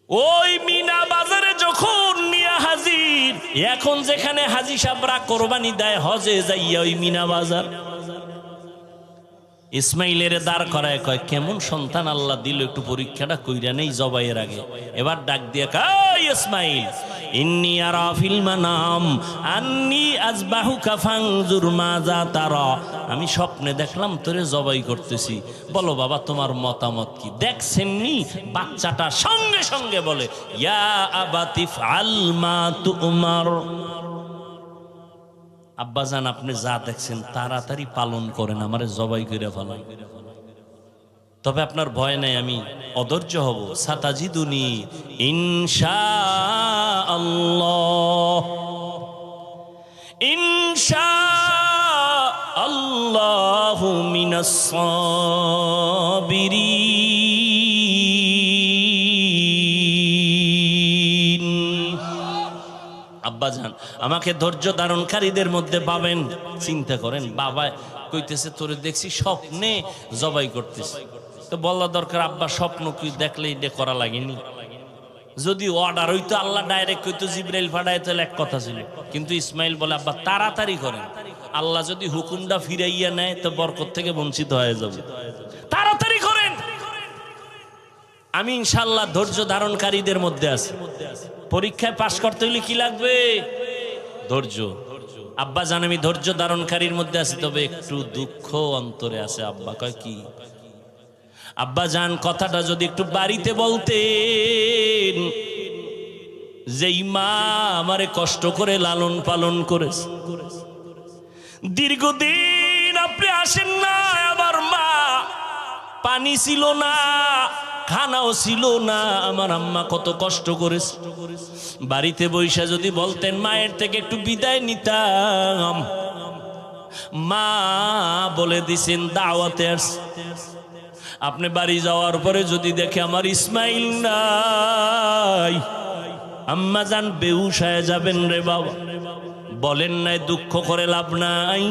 ওই মিনা বাজারে যখন নিয়া হাজির, এখন যেখানে হাজি সাবরা কোরবানি দেয় হজে যাইয়া ওই মিনা বাজার, ইসমাইলের দাঁড় করায় কয় কেমন সন্তান আল্লাহ দিল, একটু পরীক্ষাটা কইরা নেই জবাইয়ের আগে। এবার ডাক দিয়ে কয় ইসমাইল, ইন্নী আরা ফিল মানাম আন্নী আযবাহুকা ফানজুর মাযা তারা, আমি স্বপ্নে দেখলাম তোরে জবাই করতেছি, বলো বাবা তোমার মতামত কি? দেখছেননি বাচ্চাটা সঙ্গে সঙ্গে বলে ইয়া আবাতি ফাল মা তুমার, আব্বাজান আপনি যা দেখছেন তাড়াতাড়ি পালন করেন, আমারে জবাই করে ফেলান। তবে আপনার ভয় নাই, আমি অধৈর্য হব। সাতাজিদুনি ইনশাআল্লাহ, ইনশাআল্লাহু মিনাস সাবিরিন। আব্বাজান আমাকে ধৈর্য ধারণকারীদের মধ্যে পাবেন। চিন্তা করেন, বাবা কইতেছে তোরে দেখছি স্বপ্নে জবাই করতেছি, তো বলা দরকার আব্বা স্বপ্ন কি দেখলে এটা করা লাগেনি। যদি অর্ডার হইতো আল্লাহ ডাইরেক্ট কইতো জিবরাইল পাঠায় তাহলে এক কথা ছিল, কিন্তু ইসমাইল বলে আব্বা তাড়াতাড়ি করেন, আল্লাহ যদি হুকুমটা ফিরাইয়া নেয় তো বরকত থেকে বঞ্চিত হয়ে যাব, তাড়াতাড়ি করেন। আমি ইনশাআল্লাহ ধৈর্য ধারণকারীদের মধ্যে আছি। পরীক্ষায় পাশ করতে হলে কি লাগবে? ধৈর্য। আব্বা জান আমি ধৈর্য ধারণকারীর মধ্যে আছি, তবে একটু দুঃখ অন্তরে আছে। আব্বা কয় কি? আব্বা জান কথাটা যদি একটু বাড়িতে বলতেন, যেই মা আমারে কষ্ট করে লালন পালন করেছে, দীর্ঘদিন আপনি আসেন না, আমার মা পানি ছিল না, খানাও ছিল না, আমার আম্মা কত কষ্ট করেছে। বাড়িতে বৈশা যদি বলতেন মায়ের থেকে একটু বিদায় নিতাম। মা বলে দিছেন দাওয়াতে আসছে, আপনি বাড়ি যাওয়ার পরে যদি দেখে আমার ইসমাইল নাই, আম্মা জান বেহুশ হয়ে যাবেন রে বাবা। বলেন নাই দুঃখ করে লাভ নাই,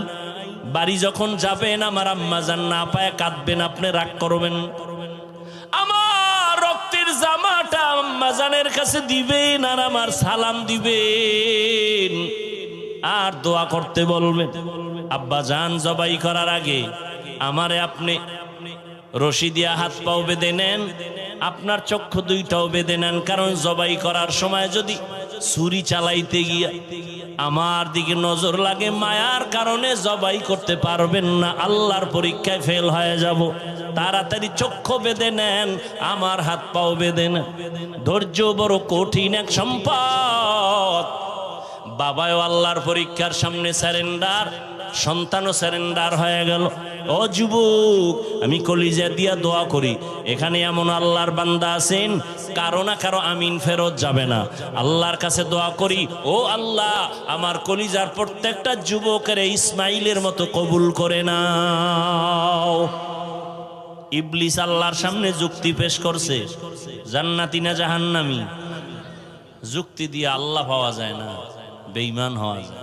বাড়ি যখন যাবেন আমার আম্মা জান না পায় কাঁদবেন, আপনি রাগ করবেন। আমার রক্তের জামাটা আম্মা জানের কাছে দিবেন আর আমার সালাম দিবেন আর দোয়া করতে বলবেন। আব্বা জান জবাই করার আগে আমারে আপনি রশি দিয়া হাত পাও বেঁধে নেন, আপনার চক্ষু দুইটাও বেঁধে নেন, কারণ জবাই করার সময় যদি ছুরি চালাইতে গিয়া আমার দিকে নজর লাগে, মায়ার কারণে জবাই করতে পারবেন না, আল্লাহর পরীক্ষায় ফেল হয়ে যাব। তাড়াতাড়ি চক্ষু বেঁধে নেন, আমার হাত পাও বেঁধে নেন। ধৈর্য বড় কঠিন এক সম্পদ। বাবাও আল্লাহর পরীক্ষার সামনে স্যারেন্ডার, সন্তানও স্যারেন্ডার হয়ে গেল। ও যুবক, আমি কলিজা দিয়া দোয়া করি, এখানে এমন আল্লাহর বান্দা আছেন কারো না কারো আমিন ফেরত যাবে না। আল্লাহর কাছে দোয়া করি, ও আল্লাহ আমার কলিজার প্রত্যেকটা যুবকের ইসমাইলের মতো কবুল করে নাও। ইবলিস আল্লাহর সামনে যুক্তি পেশ করছে, জান্নাতি না জাহান্নামী। যুক্তি দিয়ে আল্লাহ পাওয়া যায় না, বেঈমান হওয়া যায়।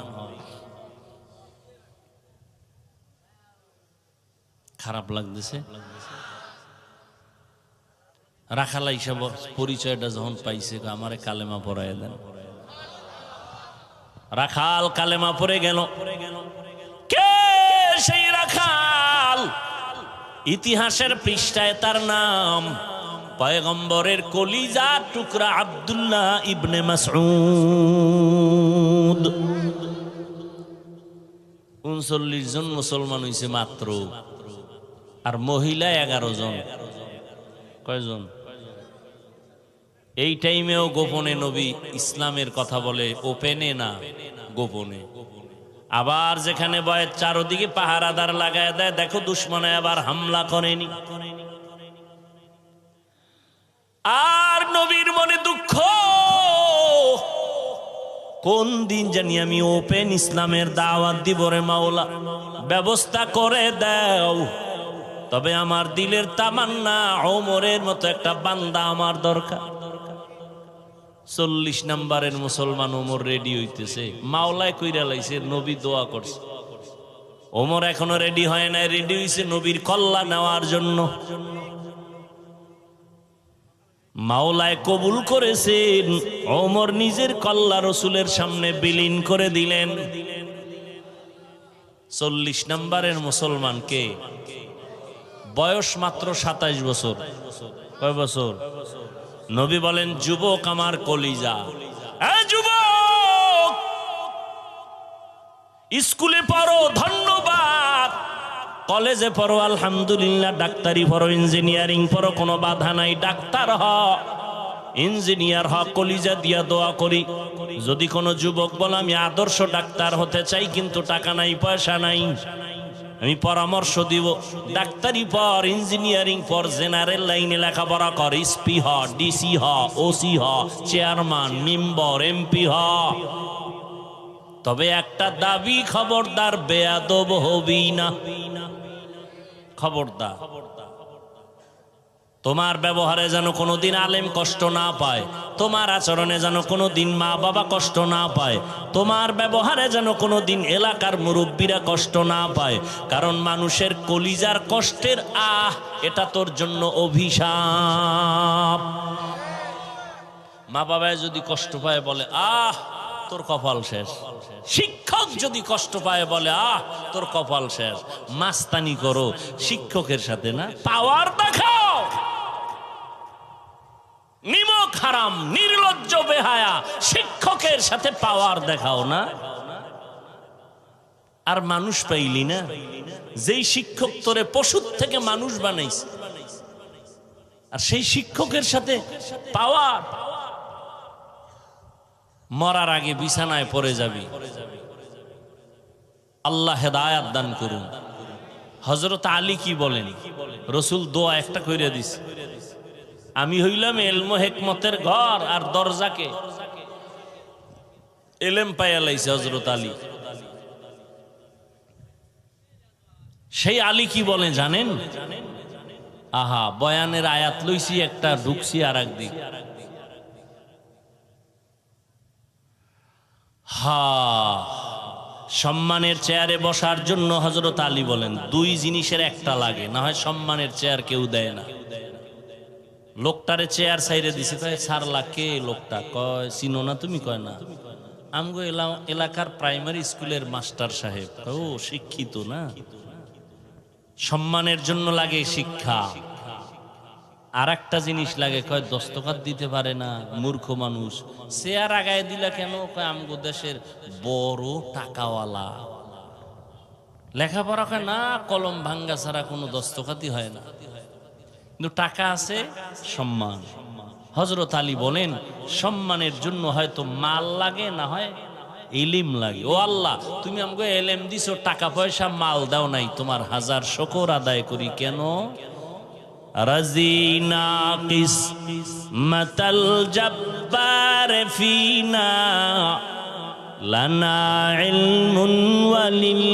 খারাপ লাগতেছে। রাখালা হিসাব পরিচয়টা যখন পাইছে, আমারে কালেমা পড়ায় দেন। রাখাল কালেমা পড়ে গেল। কে সেই রাখাল? ইতিহাসের পৃষ্ঠায় তার নাম পয়গম্বরের কলিজার টুকরা আব্দুল্লাহ ইবনে মাসউদ। 39 জন মুসলমান হইছে মাত্র, আর মহিলা 11 জন। কয়জন? এই টাইমেও গোপনে নবী ইসলামের কথা বলে, ওপেনে না, গোপনে। আবার যেখানে বয়ের চারদিকে পাহারাদার লাগায় দেয়, দেখো দুশ্মনে আবার হামলা করেনি। আর নবীর মনে দুঃখ, কোন দিন জানি আমি ওপেন ইসলামের দাওয়াত দিব রে মাওলা, ব্যবস্থা করে দাও। তবে আমার দিলের তামান্না ওমরের মতো একটা বান্দা আমার দরকার। 40 নম্বরের মুসলমান ওমর রেডি হইতেছে, মাওলায় কইরা লাইছে, নবী দোয়া করছে। ওমর এখনো রেডি হয় নাই, রেডি হইছে নবীর কল্লা নেওয়ার জন্য। মাওলায় কবুল করেছেন, ওমর নিজের কল্লা রসুলের সামনে বিলীন করে দিলেন। 40 নম্বরের মুসলমানকে, বয়স মাত্র 27 বছর। কয় বছর? নবী বলেন, যুবক আমার কলিজা, যুবক স্কুলে পড়ো ধন্যবাদ, কলেজে পড়ো আলহামদুলিল্লাহ, ডাক্তারি পড়ো, ইঞ্জিনিয়ারিং পড়ো, কোনো বাধা নাই, ডাক্তার হ, ইঞ্জিনিয়ার হ, কলিজা দিয়া দোয়া করি। যদি কোনো যুবক বলে আমি আদর্শ ডাক্তার হতে চাই কিন্তু টাকা নাই, পয়সা নাই, আমি পরামর্শ দিব, ডাক্তারি পর, ইঞ্জিনিয়ারিং পর, জেনারেল লাইনে লেখাপড়া কর, এসপি হ, ডিসি হ, ওসি হ, চেয়ারম্যান, মেম্বার, এমপি হ। তবে একটা দাবি, খবরদার বেয়াদব হবি না, খবরদার। তোমার ব্যবহারে যেন কোনোদিন আলেম কষ্ট না পায়, তোমার আচরণে যেন কোনোদিন মা বাবা কষ্ট না পায়, তোমার ব্যবহারে যেন কোনোদিন এলাকার মুরব্বীরা কষ্ট না পায়। কারণ মানুষের কলিজার কষ্টের এটা তোর জন্য অভিশাপ। মা বাবায় যদি কষ্ট পায় বলে তোর কপাল শেষ। শিক্ষক যদি কষ্ট পায় বলে তোর কপাল শেষ। মাস্তানি করো শিক্ষকের সাথে না, পাওয়ার দেখাও। নিমক হারাম, নির্লজ্জ বেহায়া শিক্ষকের সাথে পাওয়ার দেখাও না। আর মানুষ পাইলি না, যেই শিক্ষক তোরে পশুর থেকে মানুষ বানাইছে, আর সেই শিক্ষকের সাথে পাওয়ার। মরার আগে বিছানায় পড়ে যাবি। আল্লাহ হেদায়াত দান করুন। হযরত আলী কি বলেন? রসুল দোয়া একটা কইরা দিছে, আমি হইলাম এলম হেকমতের ঘর, আর দরজাকে এলেম পাইয়া লাইছে হযরত আলী। সেই আলী কি বলে জানেন? বয়ানের আয়াত লইছি একটা, ঢুকছি আর একদিক। সম্মানের চেয়ারে বসার জন্য হযরত আলী বলেন, দুই জিনিসের একটা লাগে, না হয় সম্মানের চেয়ার কেউ দেয় না। লোকটারে চেয়ার সাইরে দিছে, কয় সারলা কে লোকটা? কয় চিনো না তুমি? কয় না, আমগো এলাকার প্রাইমারি স্কুলের মাস্টার সাহেব। ও শিক্ষিত না? সম্মানের জন্য লাগে শিক্ষা। আর একটা জিনিস লাগে, কয় দস্তখত দিতে পারে না, মূর্খ মানুষ। চেয়ার আগায় দিলা কেন? কয় আমগো দেশের বড় টাকাওয়ালা, লেখাপড়া কয় না, কলম ভাঙ্গা ছাড়া কোনো দস্তখতই হয় না, কিন্তু টাকা আছে, সম্মান। হযরত আলী বলেন, সম্মানের জন্য হয়তো মাল লাগে, না হয় ইলম লাগে। ও আল্লাহ, তুমি আমাকে এলেম দিছো, টাকা পয়সা মাল দাও নাই, তোমার হাজার শুকর আদায় করি। কেন? রাজিনা কিসমাতাল জব্বার ফিনা লানা ইলমুন ওয়ালিল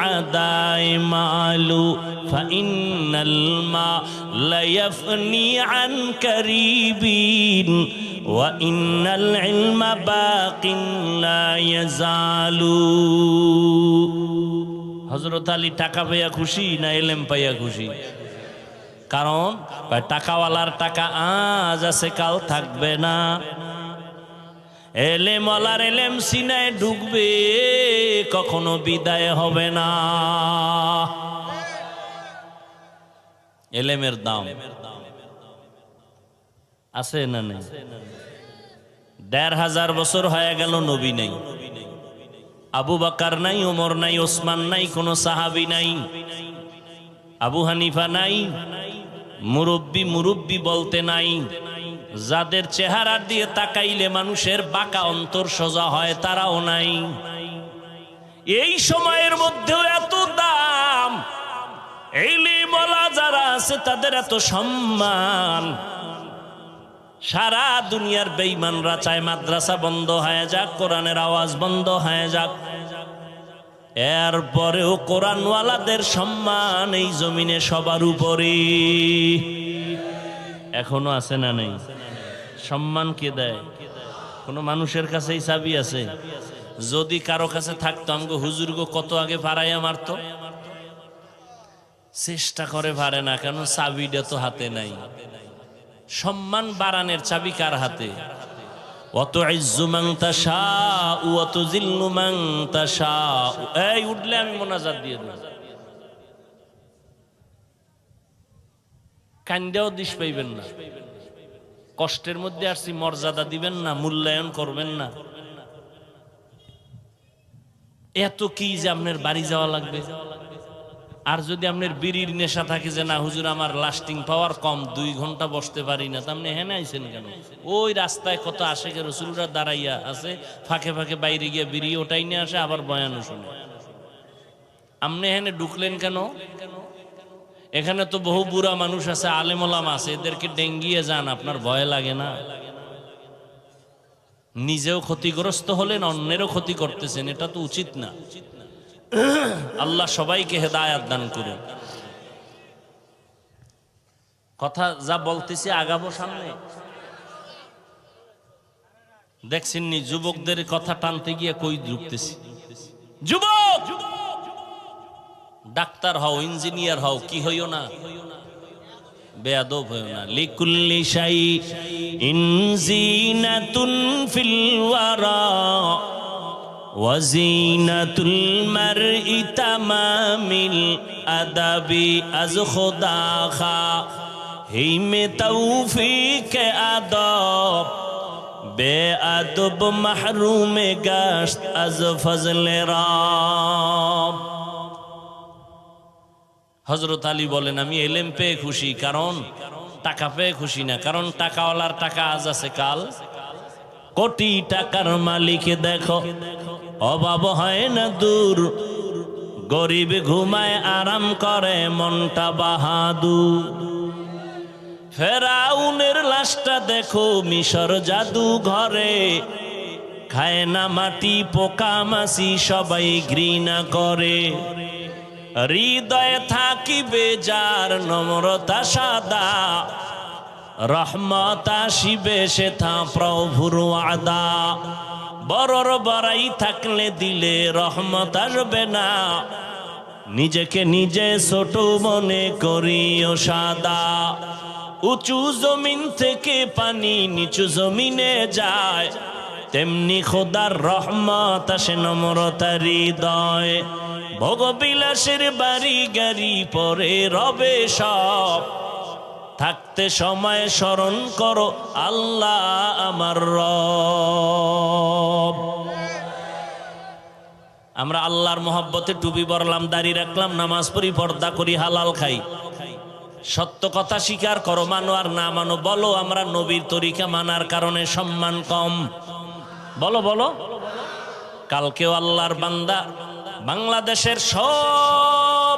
আ'দাই মালু ফাইন্নাল মালা ইয়াফনি আন কারিবিন ওয়া ইন্নাল ইলমা বাকিন লা ইয়াজালু। হযরত আলী টাকা পাইয়া খুশি না এলেম পাইয়া খুশি? কারণ টাকাওয়ালার টাকা আজ আছে, কাল থাকবে না। এলেমওয়ালার এলেম সিনায় ঢুকবে, কখনো বিদায় হবে না। এলেমের দাম আছে না নেই? ১৫০০ বছর হয়ে গেল নবী নাই, আবু বকর নাই, ওমর নাই, ওসমান নাই, কোন সাহাবী নাই, আবু হানিফা নাই, মুরব্বি বলতে নাই। যাদের চেহারা দিয়ে তাকাইলে মানুষের বাঁকা অন্তর সোজা হয়, তারাও নাই। এই সময়ের মধ্যেও এত দাম, ইলমওয়ালা যারা আছে তাদের এত সম্মান। সারা দুনিয়ার বেঈমানরা চায় মাদ্রাসা বন্ধ হয়ে যাক, কোরআনের আওয়াজ বন্ধ হয়ে যাক, এরপরেও কোরআনওয়ালাদের সম্মান এই জমিনে সবার উপরে এখনো আছে না নেই? সম্মান কে দেয়? কোনো মানুষের কাছেই চাবি আছে? যদি কারো কাছে থাকতো, আমগো হুজুরগো কত আগে ভাড়াইয়া মারতো। চেষ্টা করে পারে না, কেন? চাবিটা তো হাতে নাই। সম্মান বাড়ানোর চাবি কার হাতে? ওয়াতুইজ্জু মান তাশাউ ওয়া তুযিল্লু মান তাশাউ। এই উঠলে আমি মোনাজাত দিয়ে দেব, কান্দাও দিশ পাইবেন না, কষ্টের মধ্যে আসছি, মর্যাদা দিবেন না, মূল্যায়ন করবেন না। এত কি যে আপনার বাড়ি যাওয়া লাগবে? আর যদি আপনার বিড়ির নেশা থাকে যে না হুজুর আমার লাস্টিং পাওয়ার কম, 2 ঘন্টা বসতে পারি না, তা আপনি হেনে আইছেন কেন? ওই রাস্তায় কত আশেকের রাসূলরা দাঁড়াইয়া আছে, ফাঁকে ফাঁকে বাইরে গিয়ে বিড়ি ওটাই নিয়ে আসে, আবার বয়ানও শুনে। আপনি হেনে ঢুকলেন কেন? এখানে তো বহু বুড়া মানুষ আছে, আলেম ওলামা আছে, এদেরকে ডেঙ্গিয়ে যান, আপনার ভয় লাগে না? নিজেও ক্ষতিগ্রস্ত হলেন, অন্যেরও ক্ষতি করতেছেন, এটা তো উচিত না। আল্লাহ সবাইকে হেদায়াত দান করুন। কথা যা বলতেছি আগাবো সামনে। দেখছেননি যুবকদের কথা টানতে গিয়ে কই ঢুকতেছি। যুবক, ডাক্তার হও, ইঞ্জিনিয়ার হও, কি হইও না, বেয়াদব হইও না। লিকুল্লি শাইইন যিনাতুন ফিল ওয়ারা ওয়াজিনাতুল মারই তামামিল আদাবি আজ খোদা খা হিমে তৌফিক আদব বে আদব মাহরুমে গাশত আজ ফজলে রাব। হযরত আলী বলেন আমি এলেম পেয়ে খুশি, কারণ টাকা পেয়ে খুশি না, কারণ টাকাওয়ালার টাকা আজ আছে কাল। কোটি টাকার মালিক দেখো অভাব হয় না দূর, গরিব ঘুমায় আরাম করে মনটা বাহাদুর। ফেরাউনের লাশটা দেখো মিশর জাদু ঘরে, খায় না মাটি পোকা মাছি সবাই ঘৃণা করে। হৃদয়ে থাকিবে যার নম্রতা সাদা, রহমত আসিবে সেথা প্রভুর ওয়াদা। বড়র বড়াই থাকলে দিলে রহমত আসবে না, নিজেকে নিজে ছোট মনে করিও সাদা। উঁচু জমিন থেকে পানি নিচু জমিনে যায়, তেমনি খোদার রহমত আসে নম্রতার হৃদয়। ভোগবিলাসের বাড়ি গাড়ি পরে রবে সব, থাকতে সময় স্মরণ করো আল্লাহ আমার রব। আমরা আল্লাহর মহব্বতে টুপি পরলাম, দাড়ি রাখলাম, নামাজ পড়ি, পর্দা করি, হালাল খাই। সত্য কথা স্বীকার করো, মানো আর না মানো বলো আমরা নবীর তরিকা মানার কারণে সম্মান কম। বলো বলো। কালকেও আল্লাহর বান্দা বাংলাদেশের সব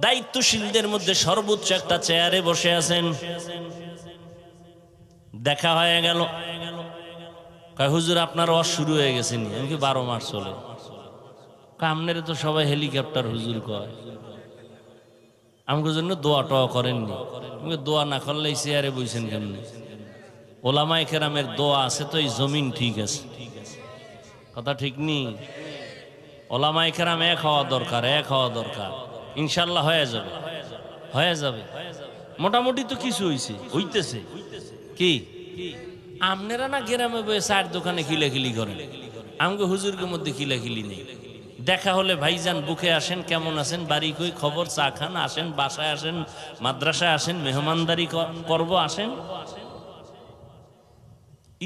দায়িত্বশীলদের মধ্যে সর্বোচ্চ একটা চেয়ারে বসে আছেন। দেখা হয়ে গেল, কয় হুজুর আপনার ওয়াজ শুরু হয়ে গেছে নি? আমি কি 12 মাস চলে? আমনের তো সবাই হেলিকপ্টার হুজুর কয়, আমাকে জন্য দোয়া টোয়া করেননি? দোয়া না করলে এই চেয়ারে বইছেন কেমনি? ওলামায়ে কেরামের দোয়া আছে তো এই জমিন ঠিক আছে, কথা ঠিক নি? ওলামায়ে কেরাম এক হওয়া দরকার, এক হওয়া দরকার। ইনশাল্লাহ হয়ে যাবে, হয়ে যাবে। মোটামুটি তো কিছু হইছে, হইতেছে। কি আপনারা না গ্রামে বয়ে চার দোকানে খিলাখিলি করেন, আমাকে হুজুরকে মধ্যে খিলাখিলি নেই। দেখা হলে ভাইজান বুকে আসেন, কেমন আছেন, বাড়ি কই, খবর, চা খান, আসেন বাসায়, আসেন মাদ্রাসায়, আসেন মেহমানদারি করব, আসেন।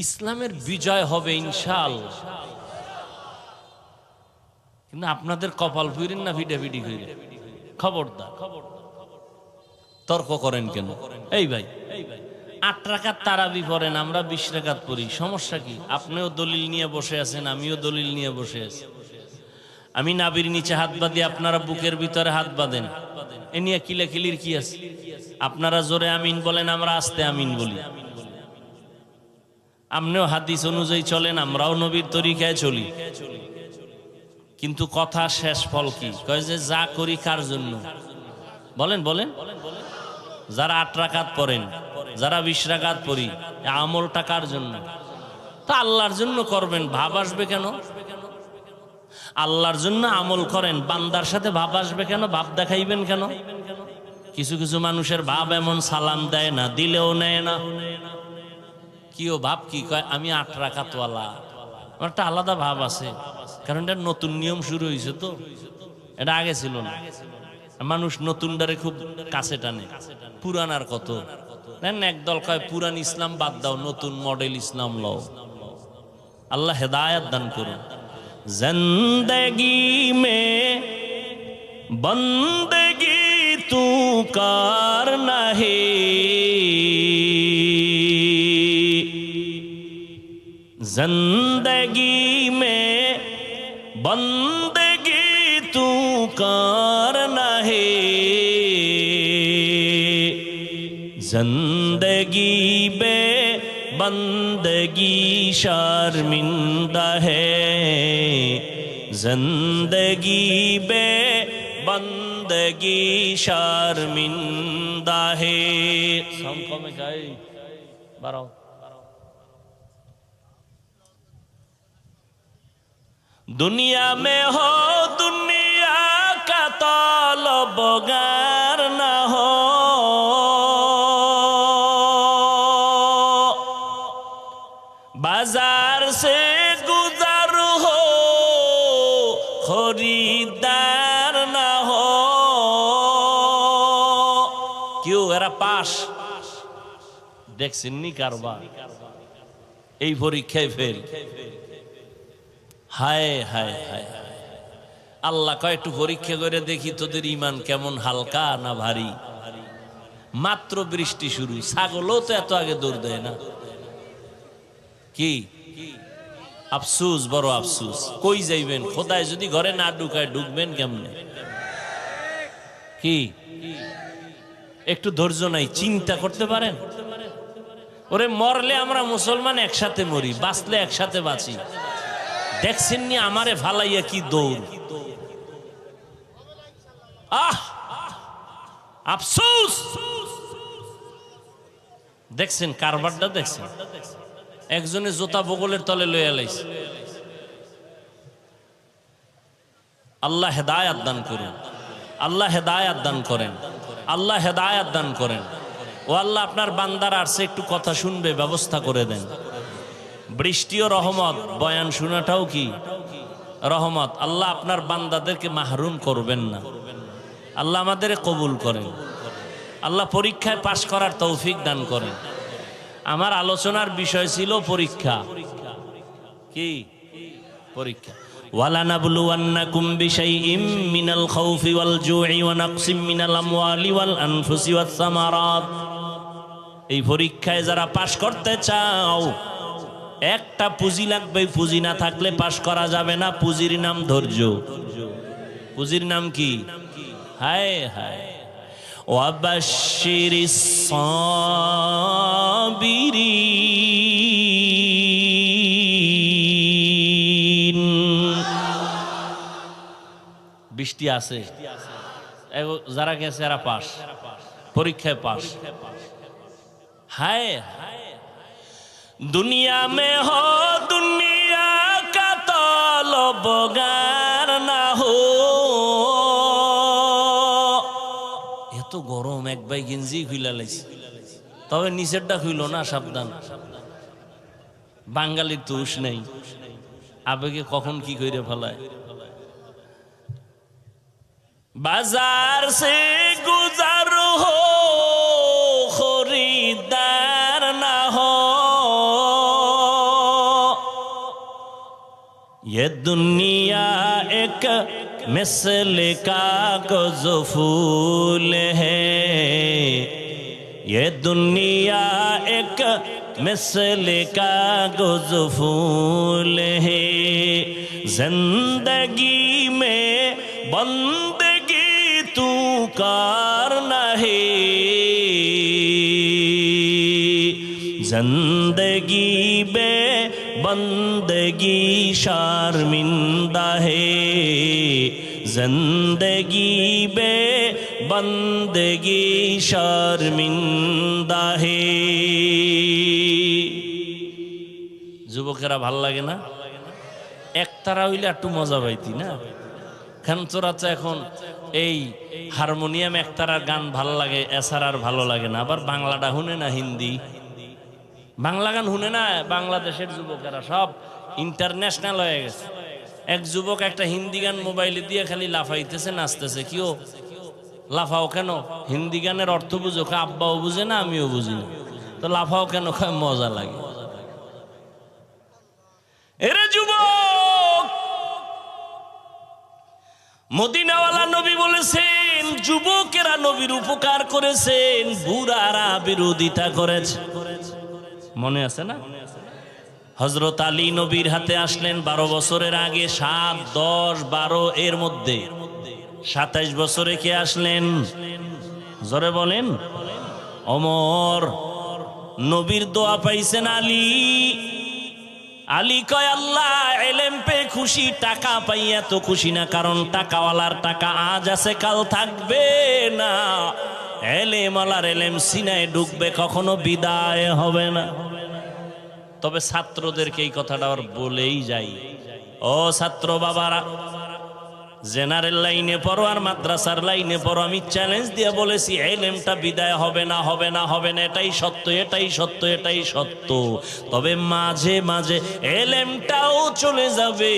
ইসলামের বিজয় হবে ইনশাআল্লাহ। কিন্তু আপনাদের কপাল ফুইরেন না ভিডাভিডি কইরে, খবরদার। তর্ক করেন কেন? এই ভাই 8 রাকাত তারাবি পড়েন, আমরা 20 রাকাত পড়ি, সমস্যা কি? আপনিও দলিল নিয়ে বসে আছেন, আমিও দলিল নিয়ে বসে আছি। আমি নাবির নিচে হাত বাঁধি, আপনারা বুকের ভিতরে হাত বাঁধেন, এ নিয়ে কিলাকিলির কি আছে? আপনারা জোরে আমিন বলেন, আমরা আস্তে আমিন বলি। আপনিও হাদিস অনুযায়ী চলেন, আমরাও নবীর তরিকায় চলি। কিন্তু কথা শেষ ফল কি? কয় যে যা করি কার জন্য? বলেন বলেন। যারা 8 রাকাত পড়েন, যারা 20 রাকাত পড়ি, আমলটা কার জন্য? তা আল্লাহর জন্য করবেন, ভাব আসবে কেন? আল্লাহর জন্য আমল করেন, বান্দার সাথে ভাব আসবে কেন? ভাব দেখাইবেন কেন? কিছু কিছু মানুষের ভাব এমন, সালাম দেয় না, দিলেও নেয় না। কি ও ভাব কি কয়, আমি 8 রাকাতওয়ালা। আমার একটা আলাদা ভাব আছে, কারণ এটা নতুন নিয়ম শুরু হয়েছে তো, এটা আগে ছিল না। মানুষ নতুনটারে খুব কাছে টানে, পুরানার কত একদল কয় পুরান ইসলাম বাদ দাও, নতুন মডেল ইসলাম লও। আল্লাহ হেদায়েত দান করুন। জিন্দেগি মে বন্দেগি তু করনা হে, जिंदगी में बंदगी तू करना है, जिंदगी बे बंदगी शर्मिंदा है, जिंदगी बे बंदगी शर्मिंदा है। संको में जाए बारो दुनिया में हो दुनिया का तलबगार न हो, बाजार से गुजर हो खरीदार न हो। क्यों एरा पास देखছেননি কারবার, এই পরীক্ষায় ফেল। হায় হায় হায়, আল্লাহ কয় একটু পরীক্ষা করে দেখি তোদের ইমান কেমন হালকা না ভারী। মাত্র বৃষ্টি শুরু, ছাগলও তো এত আগে দৌড় দেয় না। কি আফসুস, বড় আফসুস। কই যাইবেন, খোদায় যদি ঘরে না ঢুকায় ঢুকবেন কেমনে? কি একটু ধৈর্য নাই, চিন্তা করতে পারেন? ওরে মরলে আমরা মুসলমান একসাথে মরি, বাঁচলে একসাথে বাঁচি। দেখছেননি আমারে ফালাইয়া কি দৌড়। আহ আফসোস, দেখছেন কারবারটা, দেখছেন একজনে জোতা বগলের তলে লইয়া লাইছে। আল্লাহ হেদায়েত দান করুন, আল্লাহ হেদায়েত দান করেন, আল্লাহ হেদায়েত দান করেন। ও আল্লাহ, আপনার বান্দার আসছে একটু কথা শুনবে, ব্যবস্থা করে দেন। বৃষ্টিও রহমত, বয়ান শোনাটাও কি রহমত। আল্লাহ আপনার বান্দাদেরকে মাহরুম করবেন না। আল্লাহ আমাদের কবুল করেন। আল্লাহ পরীক্ষায় পাশ করার তৌফিক দান করেন। আমার আলোচনার বিষয় ছিল পরীক্ষা। কি পরীক্ষা? ওয়ালানাবলুওয়ান্নাকুম বিশাইইম মিনাল খাউফি ওয়াল জুই ওয়া নাকসিম মিনাল আমওয়ালি ওয়াল আনফুসি ওয়াস সামারাত। এই পরীক্ষায় যারা পাশ করতে চাও, একটা পুঁজি লাগবে। পুঁজি না থাকলে পাশ করা যাবে না। পুঁজির নাম ধৈর্য। পুঁজির নাম কি? হায় হায়। ওয়াবাশশিরিস সাবিরিন। বৃষ্টি আছে, যারা গেছে এরা পাস, পরীক্ষায় পাস। হায় হায়। दुनिया में हो दुनिया का तलबगार ना हो। এত গরম, এক ভাই গেঞ্জি খুইলা লাইছে, তবে নিচেরটা খুইল না, সাবধান। বাঙালির দোষ নেই, আবেগে কখন কি কইরে ফেলায়। বাজার সে গুজার হো খরিদার না হো। ये दुनिया एक मिसल कागज़ फूल है, ये दुनिया एक मिसल कागज़ फूल है। जिंदगी में बंदगी तू करना है, जिंदगी बे बंदगी शर्मिंदा है, जिंदगी बे बंदगी शर्मिंदा है। যুবকেরা ভাল লাগে না? একতারা হইলে একটু মজা পাইতি না? খান তোরা তো এখন এই হারমোনিয়াম একতারার গান ভালো লাগে, এছাড়া আর ভালো লাগে না। আবার বাংলাটা শুনে না, হিন্দি বাংলা গান শুনে না। বাংলাদেশের যুবকেরা সব ইন্টারন্যাশনাল হয়ে গেছে। এক যুবক একটা হিন্দি গান মোবাইলে দিয়ে খালি লাফাইতেছে, নাচতেছে। কিও লাফাও কেন? হিন্দি গানের অর্থ বুঝো? আব্বাও বুঝে না, আমিও বুঝি না, তো লাফাও কেন? মজা লাগে। এরে যুবক, মদিনাওয়ালা নবী বলেছেন যুবকেরা নবীর উপকার করেছেন, বুড়ারা বিরোধিতা করেছে। মনে আছে না? হযরত আলী নবীর হাতে আসলেন 12 বছরের আগে। 7, 10, 12 এর মধ্যে 27 বছরে কে আসলেন? জোরে বলেন। ওমর। নবীর দোয়া পাইছেন আলী। আলী কয় আল্লাহ এলেম পেয়ে খুশি, টাকা পাইয়া তো খুশি না, কারণ টাকাওয়ালার টাকা আজ আছে কাল থাকবে না। এলেমওয়ালার এলেম সিনায় ঢুকবে, কখনো বিদায় হবে না। তবে ছাত্রদেরকে এই কথাটা আবার বলেই যাই, ও ছাত্র বাবারা, জেনারেল লাইনে পড়ো আর মাদ্রাসার লাইনে পড়ো, আমি চ্যালেঞ্জ দিয়ে বলেছি এলেমটা বিদায় হবে না, হবে না, হবে না। এটাই সত্য, এটাই সত্য, এটাই সত্য। তবে মাঝে মাঝে এলেমটাও চলে যাবে।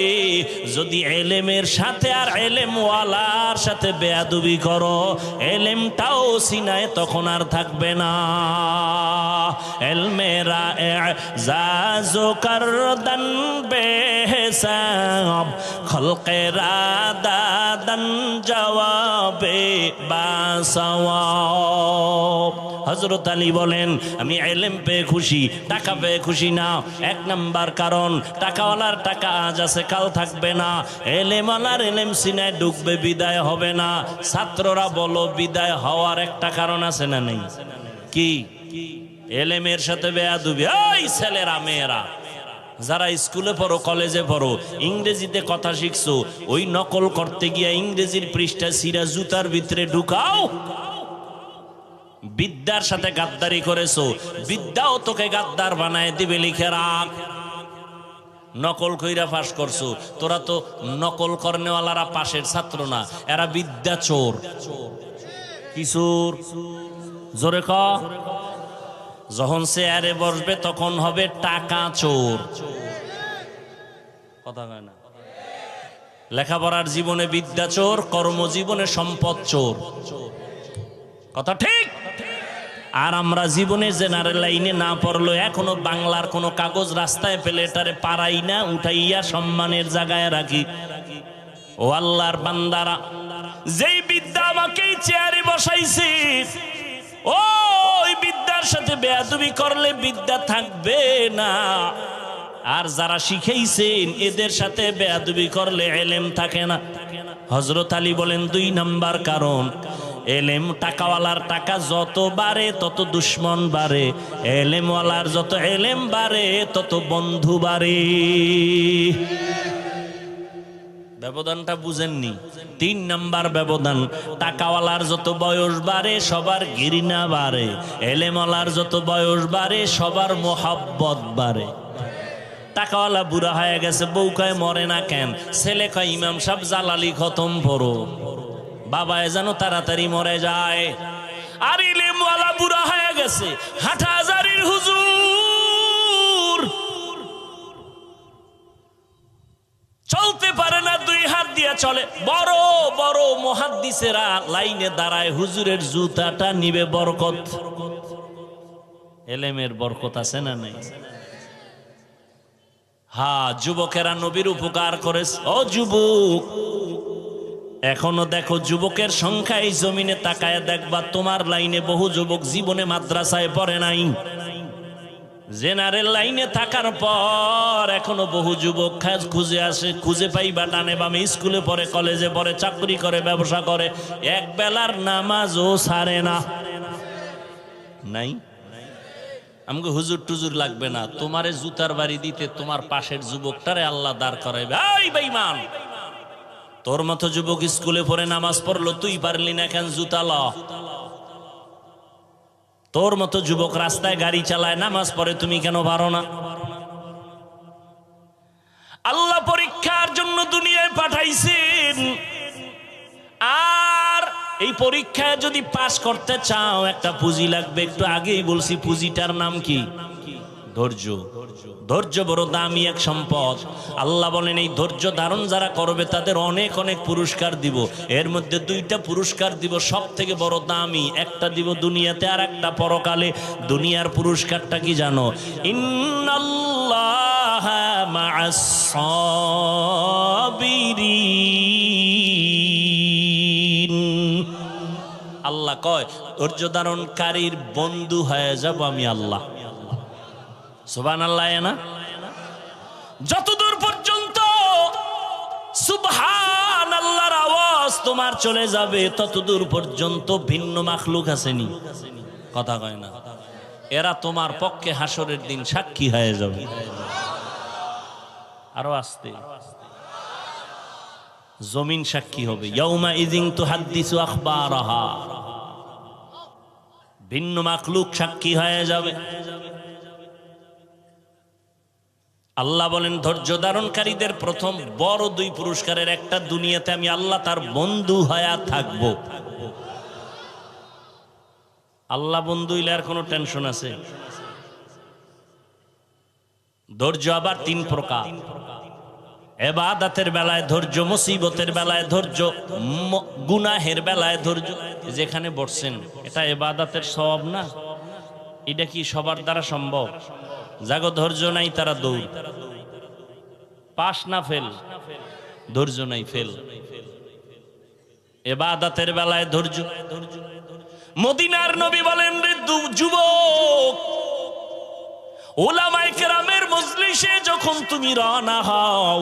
যদি এলেমের সাথে আর এলেমওয়ালার সাথে বেয়াদবি করো, এলেমটাও সিনায় তখন আর থাকবে না। এলমেরা এজাজো করদন বেহিসাব, খলকেরা দাদন জবাবে বাসওয়াব। হযরত আলী বলেন আমি ইলম পেয়ে খুশি, টাকা পেয়ে খুশি না। 1 নাম্বার কারণ, টাকাওয়ালার টাকা আজ আছে কাল থাকবে না। ইলমওয়ালার ইলম সিনায় ঢুকবে, বিদায় হবে না। ছাত্ররা বলো, বিদায় হওয়ার একটা কারণ আছে না নেই? কি? ইলমের সাথে বেয়াদবি। ওই ছেলেরা মেয়েরা যারা স্কুলে পড়ো, কলেজে পড়ো, ইংরেজিতে কথা শিখছো, ওই নকল করতে গিয়া ইংরেজির পৃষ্ঠা ছিঁড়া জুতার ভিতরে ঢুকাও। বিদ্যার সাথে গাদ্দারি করেছো, বিদ্যাও তোকে গাদ্দার বানায় দিবে, লিখে রাখ। নকল কইরা পাশ করছো, তোরা তো নকল করনেওয়ালারা পাশের ছাত্র না, এরা বিদ্যা চোর। কি চোর? জোরে ক। যখন চেয়ারে বসবে তখন হবে টাকা চোর। কথা কয় না? লেখাপড়ার জীবনে বিদ্যা চোর, কর্মজীবনে সম্পদ চোর। কথা ঠিক? আর আমরা জীবনে জেনারেল লাইনে না পড়লো, এখনো বাংলার কোনো কাগজ রাস্তায় পেলে এটারে পারাই না, উঠাইয়া সম্মানের জায়গায় রাখি। ও আল্লাহর বান্দারা, যেই বিদ্যা আমাকে চেয়ারে বসাইছে, ওই বিদ্যার সাথে বেয়াদবি করলে বিদ্যা থাকবে না। আর যারা শিখাইছেন এদের সাথে বেয়াদবি করলে এলেম থাকে না। হযরত আলী বলেন 2 নাম্বার কারণ, এলেম, টাকাওয়ালার টাকা যত বাড়ে তত দুশ্মন বাড়ে, এলেমওয়ালার যত এলেম বাড়ে তত বন্ধু বাড়ে। ব্যবধানটা বুঝেননি? 3 নাম্বার ব্যবধান, টাকাওয়ালার যত বয়স বাড়ে সবার ঘৃণা বাড়ে, এলেমওয়ালার যত বয়স বাড়ে সবার মোহাব্বত বাড়ে। টাকাওয়ালা বুড়া হয়ে গেছে, বউ কয় মরে না কেন, ছেলে কয় ইমাম সাহেব জালালি খতম পড়ো, বাবায় যেন তাড়াতাড়ি মরে যায়। আর ইলেমওয়ালা বুড়া হয়ে গেছে, হাটহাজারীর হুজুর, চলতে পারে না, 2 হাত দিয়ে চলে। বড় বড় মুহাদ্দিসেরা লাইনে দাঁড়ায়, হুজুরের জুতাটা নিবে বরকত। এলেমের বরকত আছে না নাই? হ্যাঁ, যুবকেরা নবীর উপকার করেছে। ও যুবক, এখনো দেখো যুবকের সংখ্যা, এই জমিনে তাকায় দেখবা তোমার লাইনে বহু যুবক জীবনে মাদ্রাসায় পড়ে নাই। জেনারেল লাইনে থাকার পর এখনো বহু যুবক খুঁজে আসে, খুঁজে পাইবা টানে বামে, স্কুলে পড়ে, কলেজে পড়ে, চাকরি করে, ব্যবসা করে, এক বেলার নামাজও ছাড়ে না। নাই? আমাকে হুজুর টুজুর লাগবে না, তোমারে জুতার বাড়ি দিতে তোমার পাশের যুবকটারে আল্লাহ দাঁড় করাইবে। এই বেঈমান, তোর মতো যুবক স্কুলে পড়ে নামাজ পড়লো, তুই পারলি না কেন জুতা ল? তোর মতো যুবক রাস্তায় গাড়ি চালায়, নামাজ পড়ে, তুমি কেন পারো না? আল্লাহ পরীক্ষার জন্য দুনিয়ায় পাঠাইছেন, আর এই পরীক্ষায় যদি পাস করতে চাও একটা পুঁজি লাগবে। একটু আগেই বলছি পুঁজিটার নাম কি? ধৈর্য। ধৈর্য বড় দামি এক সম্পদ। আল্লাহ বলেন এই ধৈর্য ধারণ যারা করবে তাদের অনেক অনেক পুরস্কার দিব। এর মধ্যে দুইটা পুরস্কার দিব সব থেকে বড় দামি, একটা দিব দুনিয়াতে আর একটা পরকালে। দুনিয়ার পুরস্কারটা কি জানো? ইন্নাল্লাহা মা'আস সাবিরিন। আল্লাহ কয় ধৈর্য ধারণকারীর বন্ধু হয়ে যাব আমি আল্লাহ। সুবহানাল্লাহ। না যতদূর পর্যন্ত সুবহানাল্লাহর আওয়াজ তোমার চলে যাবে ততদূর পর্যন্ত ভিন্ন মাখলুক আসেনি, কথা কয় না, এরা তোমার পক্ষে হাসরের দিন সাক্ষী হয়ে যাবে। আরো আসতে জমিন সাক্ষী হবে। ইয়াউমা ইযিন তুহাদ্দিসু আখবারাহা। ভিন্ন মাখলুক সাক্ষী হয়ে যাবে। আল্লাহ বলেন ধৈর্য ধারণকারীদের প্রথম বড় দুই পুরস্কারের একটা দুনিয়াতে আমি আল্লাহ তার বন্ধু হয়ে থাকব। আল্লাহ বন্ধু হইলে আর কোনো টেনশন আছে? ধৈর্য আবার তিন প্রকার। ইবাদতের বেলায় ধৈর্য, মুসিবতের বেলায় ধৈর্য, গুনাহের বেলায় ধৈর্য। যেখানে বসছেন এটা ইবাদতের সওয়াব না? এটা কি সবার দ্বারা সম্ভব? যাগো ধৈর্য নাই তারা দৌড়, পাস না ফেল, ধৈর্য নাই ফেল। ইবাদতের বেলায় ধৈর্য। মদিনার নবী বলেন রে যুবক, উলামায়ে কেরামের মজলিসে যখন তুমি রওনা হও,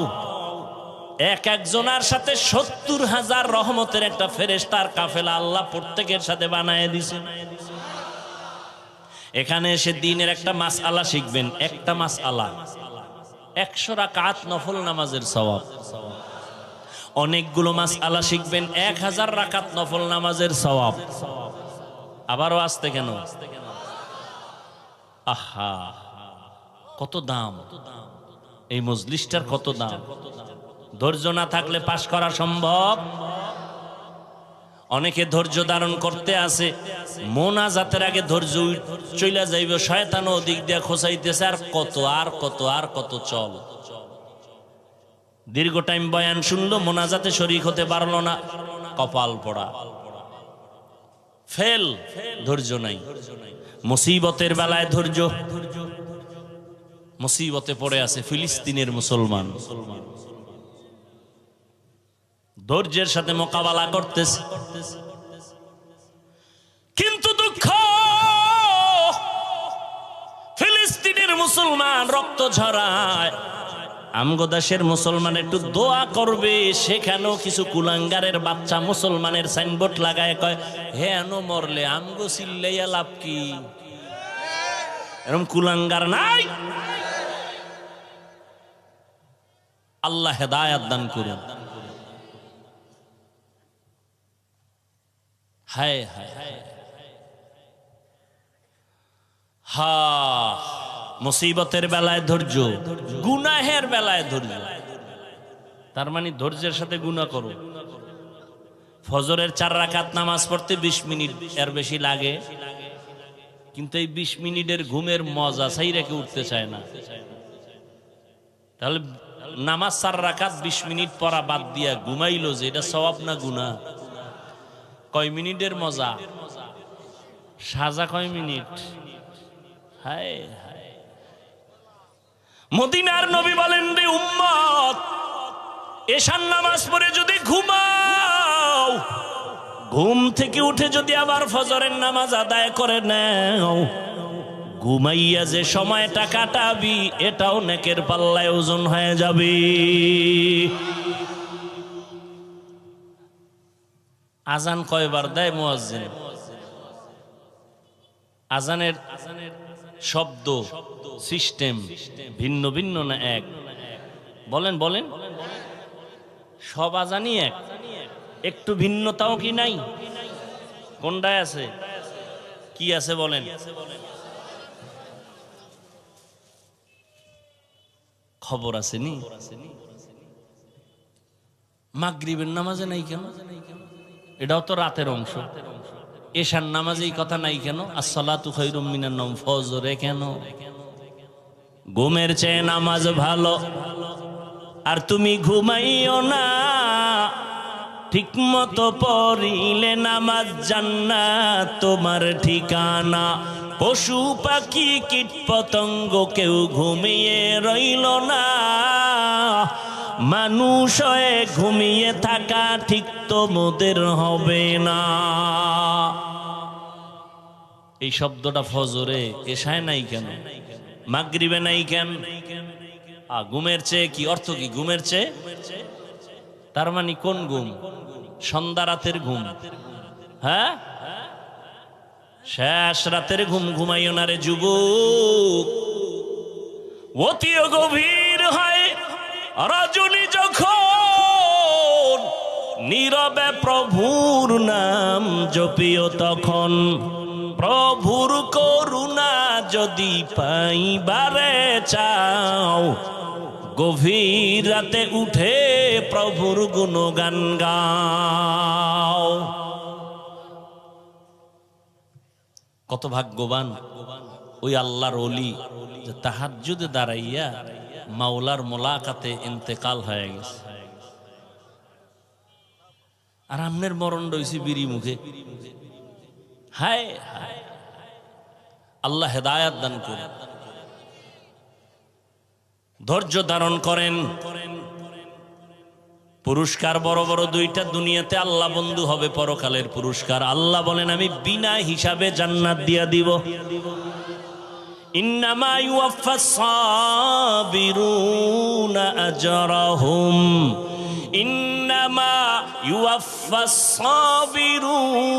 এক একজনের সাথে ৭০,০০০ রহমতের একটা ফেরেশতার কাফেলা আল্লাহ প্রত্যেকের সাথে বানায় দিয়েছেন। এখানে এসে দিনের একটা মাসআলা শিখবেন। একটা মাসআলা ১০০ রাকাত নফল নামাজের সওয়াব। অনেকগুলো মাসআলা শিখবেন ১০০০ রাকাত নফল নামাজের সওয়াব। আবারও আসতে কেন? আহা কত দাম এই মজলিসটার, কত দাম। ধৈর্য না থাকলে পাশ করা সম্ভব? অনেকে ধৈর্য ধারণ করতে আসে, মোনাজাতের আগে ধৈর্য চইলা যাইবে, শয়তান ওদিক দিয়ে খোঁচাইতেছে আর কত আর কত আর কত চল। দীর্ঘ টাইম বয়ান শুনলো, মোনাজাতে শরীক হতে পারলো না, কপাল পড়া, ফেল, ধৈর্য নাই। মুসিবতের বেলায় ধৈর্য। মুসিবতে পড়ে আছে ফিলিস্তিনের মুসলমান, ধৈর্যের সাথে মোকাবেলা করতেছে, কিন্তু দুঃখ ফিলিস্তিনের মুসলমান রক্ত ঝরায়। আমগো দেশের মুসলমান একটু দোয়া করবে, সেখানেও কিছু কুলাঙ্গারের বাচ্চা মুসলমানের সাইনবোর্ড লাগায় কয় হে আনো মরলে আমগো চিল্লাইয়া লাভ কি? এরকম কুলাঙ্গার নাই। আল্লাহ হেদায়াত দান করুন। হায় হায় হা, মুসিবতের বেলায় ধৈর্য, গুনাহের বেলায় ধৈর্য। তার মানে ধৈর্যের সাথে গুনাহ করো। ফজরের 4 রাকাত নামাজ পড়তে 20 মিনিট এর বেশি লাগে, কিন্তু এই 20 মিনিটের ঘুমের মজা চাই রেখে উঠতে চায় না। তাহলে নামাজ 4 রাকাত 20 মিনিট পড়া বাদ দিয়া ঘুমাইলো যে, এটা সওয়াব না গুনাহ? কয় মিনিটের মজা, সাজা কয় মিনিট। হায় হায়। মদিনার নবী বলেন রে উম্মত, এশার নামাজ পড়ে যদি ঘুমাও, ঘুম থেকে উঠে যদি আবার ফজরের নামাজ আদায় করে নাও, ঘুমাইয়া যে সময়টা কাটাবি এটাও নেকের পাল্লায় ওজন হয়ে যাবে। আজান কয়বার দেয় মুয়াজ্জিন? আজানের শব্দ সিস্টেম ভিন্ন ভিন্ন না এক? বলেন বলেন। সব আজানই এক, একটু ভিন্নতাও কি নাই? কোনটায় আছে? কি আছে বলেন? খবর আছে নি? মাগরিবের নামাজে নাই কেন? এটাও তো রাতের অংশ। এশার নামাজে এই কথা নাই কেন? আসসালাতু খায়রুম মিনান নাওম, ফজরে কেন? ঘুমের চেয়ে নামাজ ভালো। আর তুমি ঘুমাইও না, ঠিক মতো পড়িলে নামাজ জান্নাত তোমার ঠিকানা। পশু পাখি কীট পতঙ্গ কেউ ঘুমিয়ে রইল না, মানুষ হয়ে ঘুমিয়ে থাকা ঠিক তোমাদের হবে না। এই শব্দটা ফজরে, এশায় নাই কেন? মাগরিবে নাই কেন? ঘুমের চেয়ে কি অর্থ? কি ঘুমের চেয়ে? তার মানে কোন ঘুম? সন্ধ্যা রাতের ঘুম। হ্যাঁ, শেষ রাতের ঘুম ঘুমাইও না রে যুবক। অতিও গভীর হয় রজনী যখন, নীরবে প্রভুর নাম জপিও তখন। প্রভুর করুণা যদি পাইবারে চাও, গভীর রাতে উঠে প্রভুর গুণগান গাও। কত ভাগ্যবান ওই আল্লাহর ওলি যে তাহাজ্জুদে দাঁড়াইয়া মাওলার মোলাকাতে ইন্তেকাল হয়ে গেছে। আর আমনের মরণ রইছে বিড়ি মুখে। হায় হায়, আল্লাহ হেদায়াত দান করেন, ধৈর্য ধারণ করেন। পুরস্কার বড় বড় দুইটা দুনিয়াতে আল্লাহ বন্ধু হবে, পরকালের পুরস্কার। আল্লাহ বলেন আমি বিনা হিসাবে জান্নাত দিয়া দিব। ইন্নামা ইউওয়াফাস সাবিরুনা আজরাহুম, ইন্নামা ইউওয়াফাস সাবিরুনা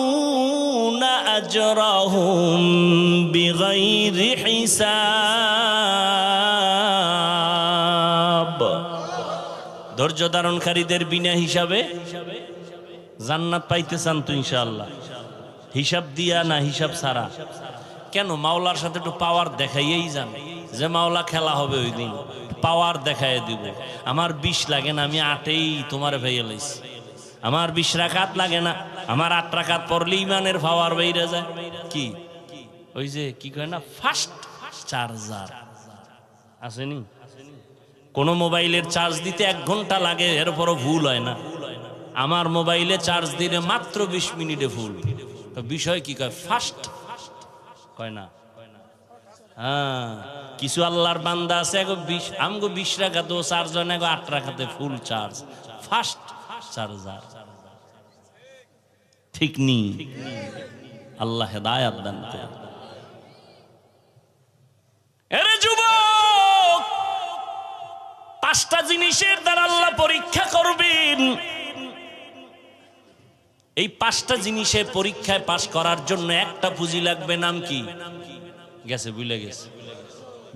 আজরাহুম বিগাইরি হিসাব। ধৈর্য ধারণকারীদের বিনা হিসাবে জান্নাত পাইতে চান তো ইনশাআল্লাহ? হিসাব দিয়া না হিসাব ছাড়া? কেন? মাওলার সাথে একটু পাওয়ার দেখাইয়েই যান, যে মাওলা খেলা হবে ওই দিন, পাওয়ার দেখাইয়ে দিব। আমার 20 লাগে না, আমি 8এই তোমার ভাইয়া লাইছি। আমার 20 রাকাত লাগে না, আমার 8 রাকাত পড়লে ইমানের পাওয়ার বাইরে যায়। কি ওই যে কি কয় না, ফাস্ট চার্জার আসেনি? কোন মোবাইলের চার্জ দিতে 1 ঘন্টা লাগে, এরপরও ভুল হয় না। আমার মোবাইলে চার্জ দিলে মাত্র 20 মিনিটে ফুল। তো বিষয় কি কয়? ফাস্ট কয় না? হ্যাঁ, কিছু আল্লাহর বান্দা আছে আমগো 20 রাকাত চার্জ হয় না, 8 রাকাতে ফুল চার্জ, ফাস্ট চার্জার। ঠিক নি? আল্লাহ হেদায়াত দান করেন। এরে যুবক, 5টা জিনিসের দ্বারা আল্লাহ পরীক্ষা করবেন। এই 5টা জিনিসের পরীক্ষায় পাশ করার জন্য একটা পুঁজি লাগবে, নাম কি? গেছে, ভুলে গেছে।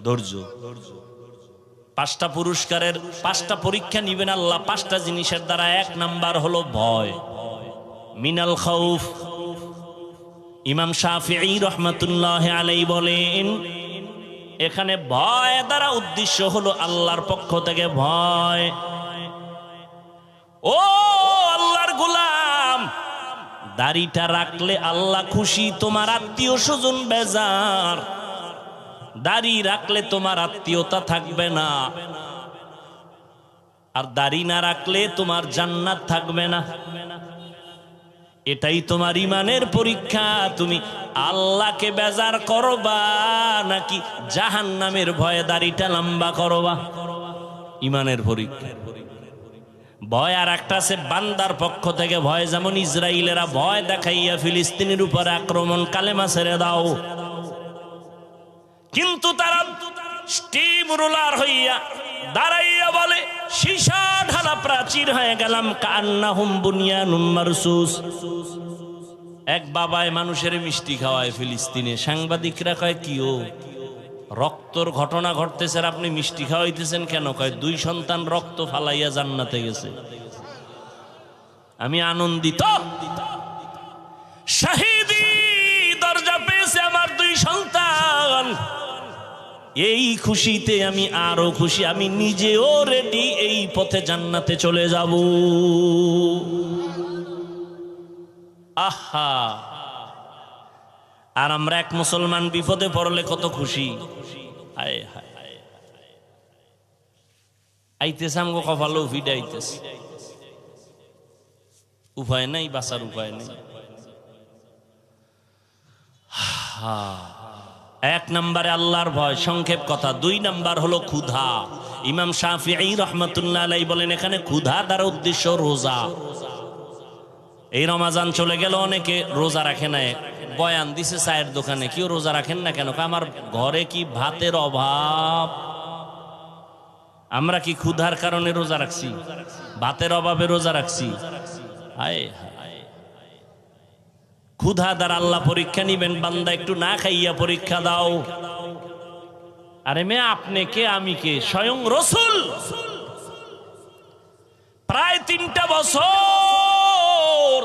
ধৈর্য। 5টা পুরস্কারের 5টা পরীক্ষা নিবেন আল্লাহ 5টা জিনিসের দ্বারা। 1 নাম্বার হলো ভয়, মিনাল খাউফ। ইমাম শাফিঈ রাহমাতুল্লাহি আলাইহি বলেন, এখানে ভয় দ্বারা উদ্দেশ্য হলো আল্লাহর পক্ষ থেকে ভয়। ও আল্লাহর গোলাম, দাড়িটা রাখলে আল্লাহ খুশি, তোমার আত্মীয় স্বজন বেজার। দাড়ি রাখলে তোমার আত্মীয়তা থাকবে না, আর দাড়ি না রাখলে তোমার জান্নাত থাকবে না। এটাই তোমার ইমানের পরীক্ষা। তুমি আল্লাহকে বেজার করবা নাকি জাহান্নামের ভয়ে দাড়িটা লম্বা করবা? ইমানের পরীক্ষা। ভয় আর একটা আছে বান্দার পক্ষ থেকে ভয়। যেমন ইসরাইলেরা ভয় দেখাইয়া ফিলিস্তিনের উপরে আক্রমণ, কালেমা ছেড়ে দাও, কিন্তু তারা স্টিম রোলার হইয়া দাঁড়াইয়া বলে সীসা ঢালা প্রাচীর হয়ে গেলাম, কান্নাহুম বুনিয়ানুম মারসুস। এক বাবায় মানুষের মিষ্টি খাওয়ায় ফিলিস্তিনে। সাংবাদিকরা কয় কি ও রক্তর ঘটনা ঘটতেছে, আপনি মিষ্টি খাওয়াইতেছেন কেন? কয় 2 সন্তান রক্ত ফালাইয়া জান্নাতে গেছে। আমি আনন্দিত, শাহিদি দরজা পেয়েছে আমার 2 সন্তান। এই খুশিতে আমি আরো খুশি, আমি নিজেও রেডি, এই পথে জান্নাতে চলে যাব। আহা, আর আমরা এক মুসলমান বিপদে পড়লে কত খুশি। হায় হায়, আইতেছে আমগো কপালেও ফিডা আইতেছে, উপায় নাই, বাঁচার উপায় নেই। এক নম্বরে আল্লাহর ভয়, সংক্ষেপ কথা। দুই নাম্বার হলো ক্ষুধা। ইমাম শাফিঈ রাহমাতুল্লাহ আলাইহি বলেন এখানে ক্ষুধা দ্বারা উদ্দেশ্য রোজা। এই রমাজান চলে গেল, অনেকে রোজা রাখে না। বয়ান দিছে চায়ের দোকানে, কেউ রোজা রাখেন না কেন? আমার ঘরে কি ভাতের অভাব? আমরা কি ক্ষুধার কারণে রোজা রাখছি? ভাতের অভাবে রোজা রাখছি? হায় হায়, ক্ষুধা দ্বারা আল্লাহ পরীক্ষা নিবেন। বান্দা একটু না খাইয়া পরীক্ষা দাও। আরে মেয়ে, আপনি কে আমি কে? স্বয়ং রসুল প্রায় 3টা বছর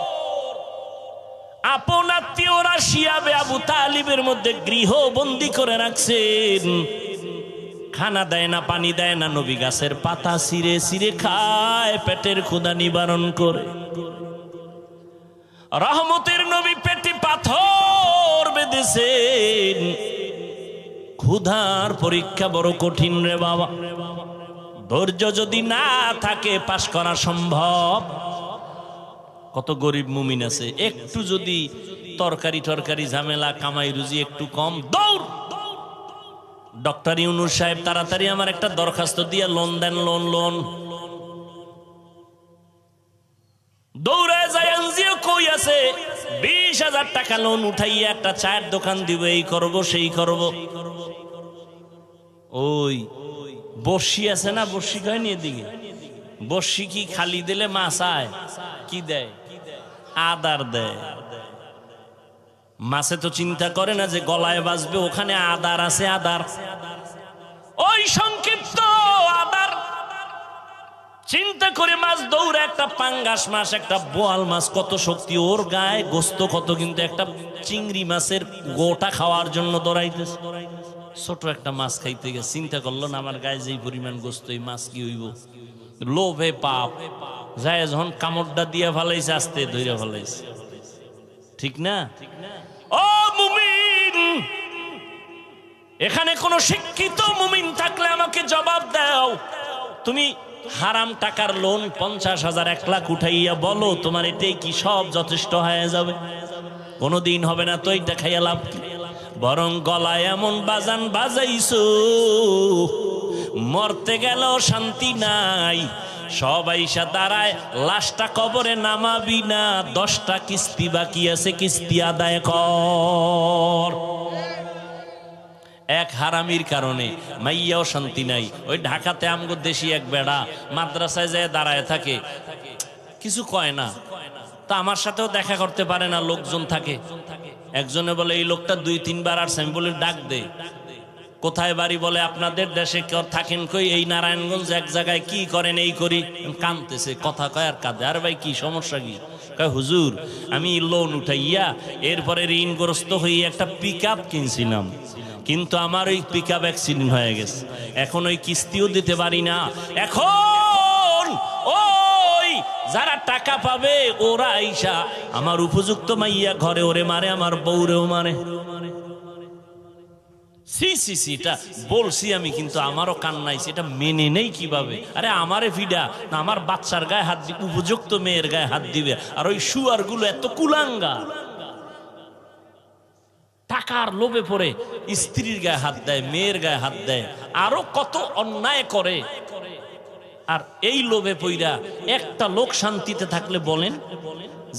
আপন আত্মীয়রা শিয়াবে আবু তালিবের মধ্যে গৃহবন্দী করে রাখছেন। খানা দেয় না, পানি দেয় না, নবী গাছের পাতা ছিঁড়ে ছিঁড়ে খায় পেটের ক্ষুধা নিবারণ করে। রহমতের নবী পেটে পাথর বেঁধেছেন। ক্ষুধার পরীক্ষা বড় কঠিন রে বাবা। ধৈর্য যদি না থাকে পাশ করা সম্ভব। কত গরিব মুমিন আছে, একটু যদি তরকারি ঝামেলা, কামাই রুজি একটু কম, দৌড়। ডক্টর ইউনূস সাহেব তাড়াতাড়ি আমার একটা দরখাস্ত দিয়ে লোন দেন, লোন। দৌড়ে যায়, এনজিও কই আছে, 20,000 টাকা লোন উঠাইয়া একটা চায়ের দোকান দিব, এই করব সেই করব। ওই বর্ষি আছে না, বর্ষি খায়নি এদিকে? বর্ষি কি খালি দিলে মাছ আয়? কি দেয়? আদার দেয়। মাছে তো চিন্তা করে না যে গলায় বাজবে, ওখানে আদার আছে, আদার। ওই সংক্ষিপ্ত আদার চিন্তা করে মাছ দৌড়ে, একটা পাঙ্গাস মাছ, একটা বোয়াল মাছ, কত শক্তি ওর গায়ে, গোস্ত কত, কিন্তু একটা চিংড়ি মাছের গোটা খাওয়ার জন্য দৌড়াইতেছে। ছোট একটা মাছ খাইতে গেছে, চিন্তা করলো না আমার গায়ে যেই পরিমাণ গোস্ত, এই মাছ কি হইব? লোভে পাপ যায়, যখন কামড়টা দিয়ে ফেলাইছে, আস্তে ধরে ফেলাইছে। ঠিক না? ও মুমিন, এখানে কোন শিক্ষিত মুমিন থাকলে আমাকে জবাব দাও। তুমি হারাম টাকার লোন 50,000 1 লাখ উঠাইয়া বলো তোমার এটাই কি সব যথেষ্ট হয়ে যাবে? কোনদিন হবে না। তো এটা খাইয়া লাভ কি? বরং গলায় এমন বাজান বাজাইছো, মরতে গেল শান্তি নাই। সবাই দাঁড়ায়, লাশটা কবরে নামাবি না, 10টা কিস্তি বাকি আছে, কিস্তি আদায় কর। এক হারামির কারণে মাইয়াও শান্তি নাই। ওই ঢাকাতে আমগো দেশি এক বেড়া মাদ্রাসায় যায় দাঁড়ায় থাকে, কিছু কয় না। তা আমার সাথেও দেখা করতে পারে না, লোকজন থাকে। একজনে বলে এই লোকটা 2-3 বার আসছে। আমি বলি ডাক দে। কোথায় বাড়ি? বলে আপনাদের দেশে কেউ থাকেন কই? এই নারায়ণগঞ্জ এক জায়গায়। কি করেন? এই করি। কাঁদতেছে, কথা কয় আর কাঁদে। আর ভাই কি সমস্যা কি? কয় হুজুর আমি লোন উঠাইয়া এরপরে ঋণগ্রস্ত হয়ে একটা পিকআপ কিনছিলাম, কিন্তু আমার ওই পিকআপ অ্যাক্সিডেন্ট হয়ে গেছে, এখন ওই কিস্তিও দিতে পারি না। এখন ওই যারা টাকা পাবে ওরা আইসা আমার উপযুক্ত মাইয়া ঘরে ওরে মারে, আমার বউরেও মারে। এটা বলছি আমি, কিন্তু আমারও কান্নাইছে, এটা মেনে নেই কিভাবে? আরে আমারে ভিডা না, আমার বাচ্চার গায়ে হাত দিবে, উপযুক্ত মেয়ের গায়ে হাত দিবে। আর ওই শুয়ার গুলো এত কুলাঙ্গা, টাকার লোভে পড়ে স্ত্রীর গায়ে হাত দেয়, মেয়ের গায়ে হাত দেয়, আরো কত অন্যায় করে। আর এই লোভে পইরা একটা লোক শান্তিতে থাকলে বলেন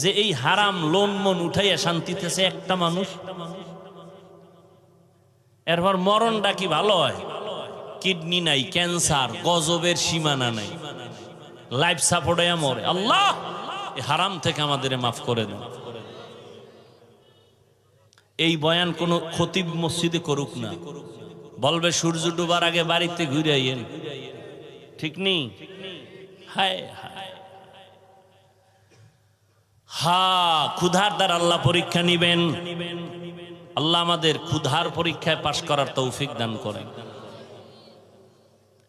যে এই হারাম লোন মন উঠাইয়া শান্তিতে আছে একটা মানুষ? এরপর মরণটা কি ভালো হয়? কিডনি নাই, ক্যান্সার, গজবের সীমানা নাই, লাইফ সাপোর্টে মরে। আল্লাহ হারাম থেকে আমাদের মাফ করে দেন। এই বয়ান কোন খতিব মসজিদে করুক না, বলবে সূর্য ডুবার আগে বাড়িতে ঘুরে আইয়েন। ঠিক নেই? হায় হায়, ক্ষুধার দ্বারা আল্লাহ পরীক্ষা নিবেন। আল্লাহ আমাদের ক্ষুধার পরীক্ষায় পাশ করার তৌফিক দান করেন।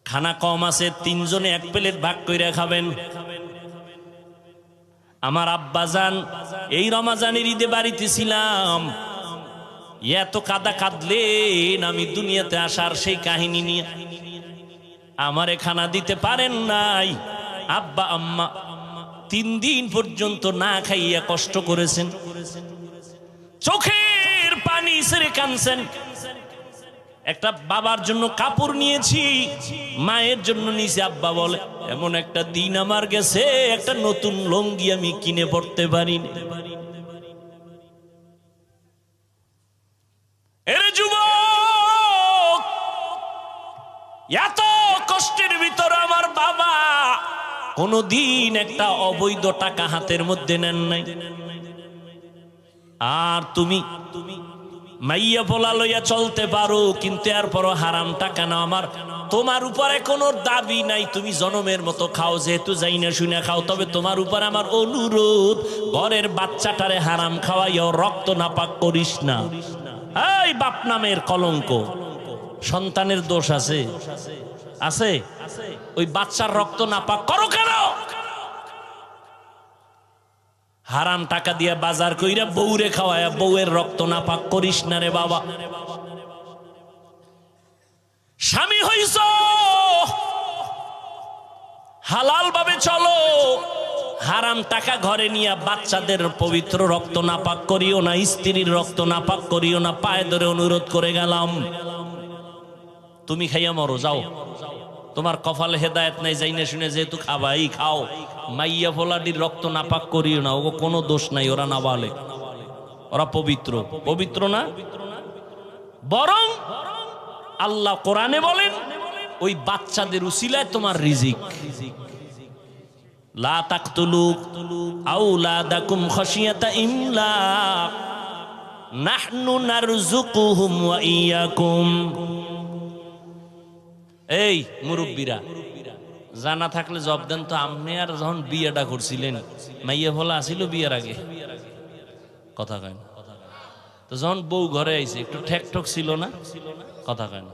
খানা কম আছে, 3 জনে 1 প্লেট ভাগ করে খাবেন। আমার আব্বাজান এই রমাজানের ঈদে বাড়িতে ছিলাম, এত কাদা কাঁদলেন আমি দুনিয়াতে আসার সেই কাহিনী নিয়ে। আমারে খানা দিতে পারেন নাই, আব্বা আম্মা 3 দিন পর্যন্ত না খাইয়া কষ্ট করেছেন, চোখের পানি ছেড়ে কাঁদছেন। একটা বাবার জন্য কাপড় নিয়েছি, মায়ের জন্য নিয়েছি। আব্বা বলে এমন একটা দিন আমার গেছে, একটা নতুন লুঙ্গি আমি কিনে পড়তে পারিনি। এর যুবক, এত কষ্টের ভিতর আমার বাবা কোনদিন একটা অবৈধ টাকা হাতের মধ্যে নেন নাই। আর তুমি মাইয়া পোলা লইয়া চলতে পারো, কিন্তু এরপরও হারাম টাকা না। আমার তোমার উপরে কোনো দাবি নাই, তুমি জনমের মতো খাও, যেহেতু যাই না শুনে খাও। তবে তোমার উপর আমার অনুরোধ, ঘরের বাচ্চাটারে হারাম খাওয়াইও, রক্ত নাপাক করিস না। এই বাপ নামের কলঙ্ক, সন্তানের দোষ আছে আছে, ওই বাচ্চার রক্ত নাপাক করো কেন? হারাম টাকা দিয়া বাজার কইরা বউরে খাওয়ায়া বউয়ের রক্ত নাপাক করিস না রে বাবা। স্বামী হইছ, হালাল ভাবে চলো, হারাম টাকা ঘরে নিয়ে বাচ্চাদের পবিত্র রক্ত নাপাক করিও না, স্ত্রীর রক্ত নাপাক করিও না। পায়ে ধরে অনুরোধ করে গেলাম, তুমি খাইয়া মরো, যাও, তোমার কপালে হেদায়েত নাই, যাই না শুনে যেহেতু খাবাই খাও। মাইয়া ফোলাডির রক্ত নাপাক করিও না, ও কোনো দোষ নাই, ওরা নাবালেগ, ওরা পবিত্র। পবিত্র না, বরং আল্লাহ কোরআনে বলেন ওই বাচ্চাদের উসিলায় তোমার রিজিক। লা তাকতুলু আওলাদাকুম খাশিয়াতা ইমলাক নাহনু নারযুকুহুম ওয়া ইয়াকুম। এই মুরব্বীরা, জানা থাকলে জব দেন তো, আপনি আর যখন বিয়েটা করছিলেন মাইয়া ফলা আসিল বিয়ের আগে? কথা কয় না। তো যখন বউ ঘরে আইছে একটু ঠেক ঠক ছিল না? কথা কয় না।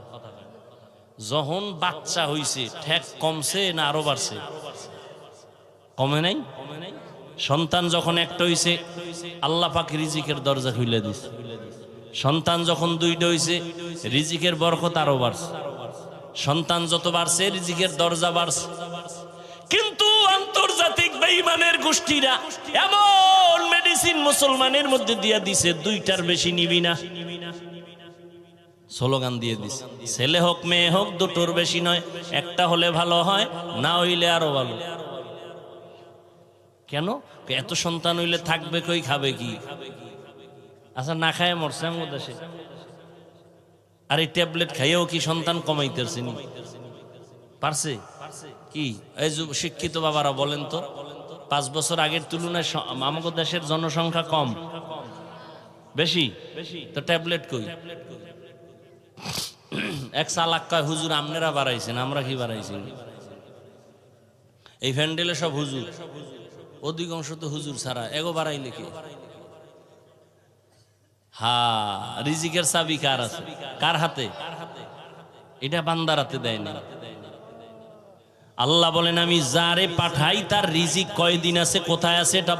যখন বাচ্চা হইছে ঠেক কমছে না আরো বাড়ছে? কমে নাই। সন্তান যখন একটা হইছে আল্লাহ পাক রিজিকের দরজা খুলে দিছে। সন্তান যখন 2টা হইছে রিজিকের বরকত আরো বাড়ছে। সন্তান যত বাড়ছে রিজিকের দরজা বাড়ছে। কিন্তু আন্তর্জাতিক বেঈমানের গোষ্ঠীরা এমন মেডিসিন মুসলমানের মধ্যে দিয়া দিছে, 2টার বেশি নিবি না, স্লোগান দিয়ে দিছে। ছেলে হোক মেয়ে হোক 2টোর বেশি নয়, একটা হলে ভালো হয়, না হইলে আরো ভালো। কেন? এত সন্তান হইলে থাকবে কই, খাবে কি? আচ্ছা, না খায় মরছে আমার দেশে, আর এই ট্যাবলেট খাইয়েও কি সন্তান কমাইতেছে? পারছে কি? এই যে শিক্ষিত বাবারা বলেন তো, 5 বছর আগের তুলনায় আমাদের দেশের জনসংখ্যা কম বেশি, তো ট্যাবলেট কই? এক চালাক কয় হুজুর আপনারা বাড়াইছেন, আমরা কি বাড়াইছি? এই ফ্যান্ডেলে সব হুজুর, অধিকাংশ তো হুজুর ছাড়া, এগো বাড়াইলে কি? রিজিকের চাবি কার আছে? কার হাতে? এটা বান্দার হাতে দেয় না। আল্লাহ বলেন আমি যারে পাঠাই তার রিজিক কয়দিন আছে, কোথায় আছে, এটা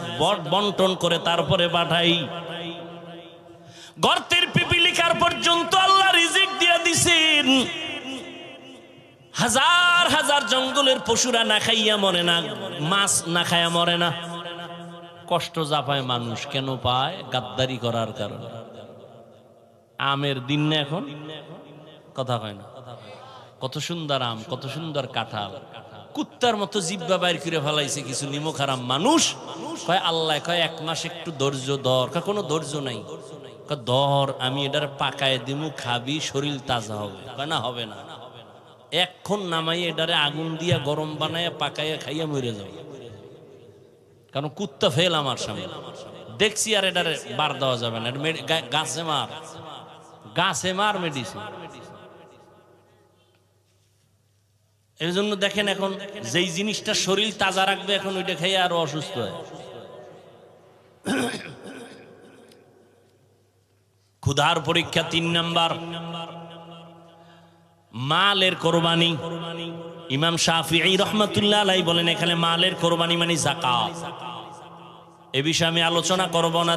বন্টন করে তারপরে পাঠাই। গর্তের পিপিলিকার পর্যন্ত আল্লাহ রিজিক দিয়ে দিছেন। হাজার হাজার জঙ্গলের পশুরা না খাইয়া মরে না, মাছ না খাইয়া মরে না। কষ্ট যা পায় মানুষ কেন পায়? গাদ্দারি করার কারণে। আমের দিন না এখন? কথা কয় না। কত সুন্দর আম, কত সুন্দর কাঁঠাল, কুত্তার মতো জিব্বা বাইর করে ফেলাইছে কিছু নিমক হারাম মানুষ। কয় আল্লাহ কয় 1 মাস একটু ধৈর্য ধর। কোনো ধৈর্য নাই। ধর, আমি এটার পাকায় দিমু, খাবি, শরীর তাজা হবে। কয় না, হবে না, এক্ষণ নামাই এটারে আগুন দিয়া গরম বানাইয়া পাকাইয়া খাইয়া মরে যাবে। কারণ কুত্তা ফেল আমার সামনে দেখছি, আর এটারে বার দেওয়া যাবে না। গাছে মার, গাছে মার মেডিসিন। এই জন্য দেখেন এখন যেই জিনিসটা শরীর তাজা রাখবে, এখন ওইটা খেয়ে আরো অসুস্থ হয়। ক্ষুধার পরীক্ষা 3 নাম্বার, মালের কোরবানি। ইমাম শাফিঈ রাহমাতুল্লাহ আলাইহি বলেন এখানে মালের কোরবানি মানে যাকাত। এ বিষয়ে আমি আলোচনা করব না।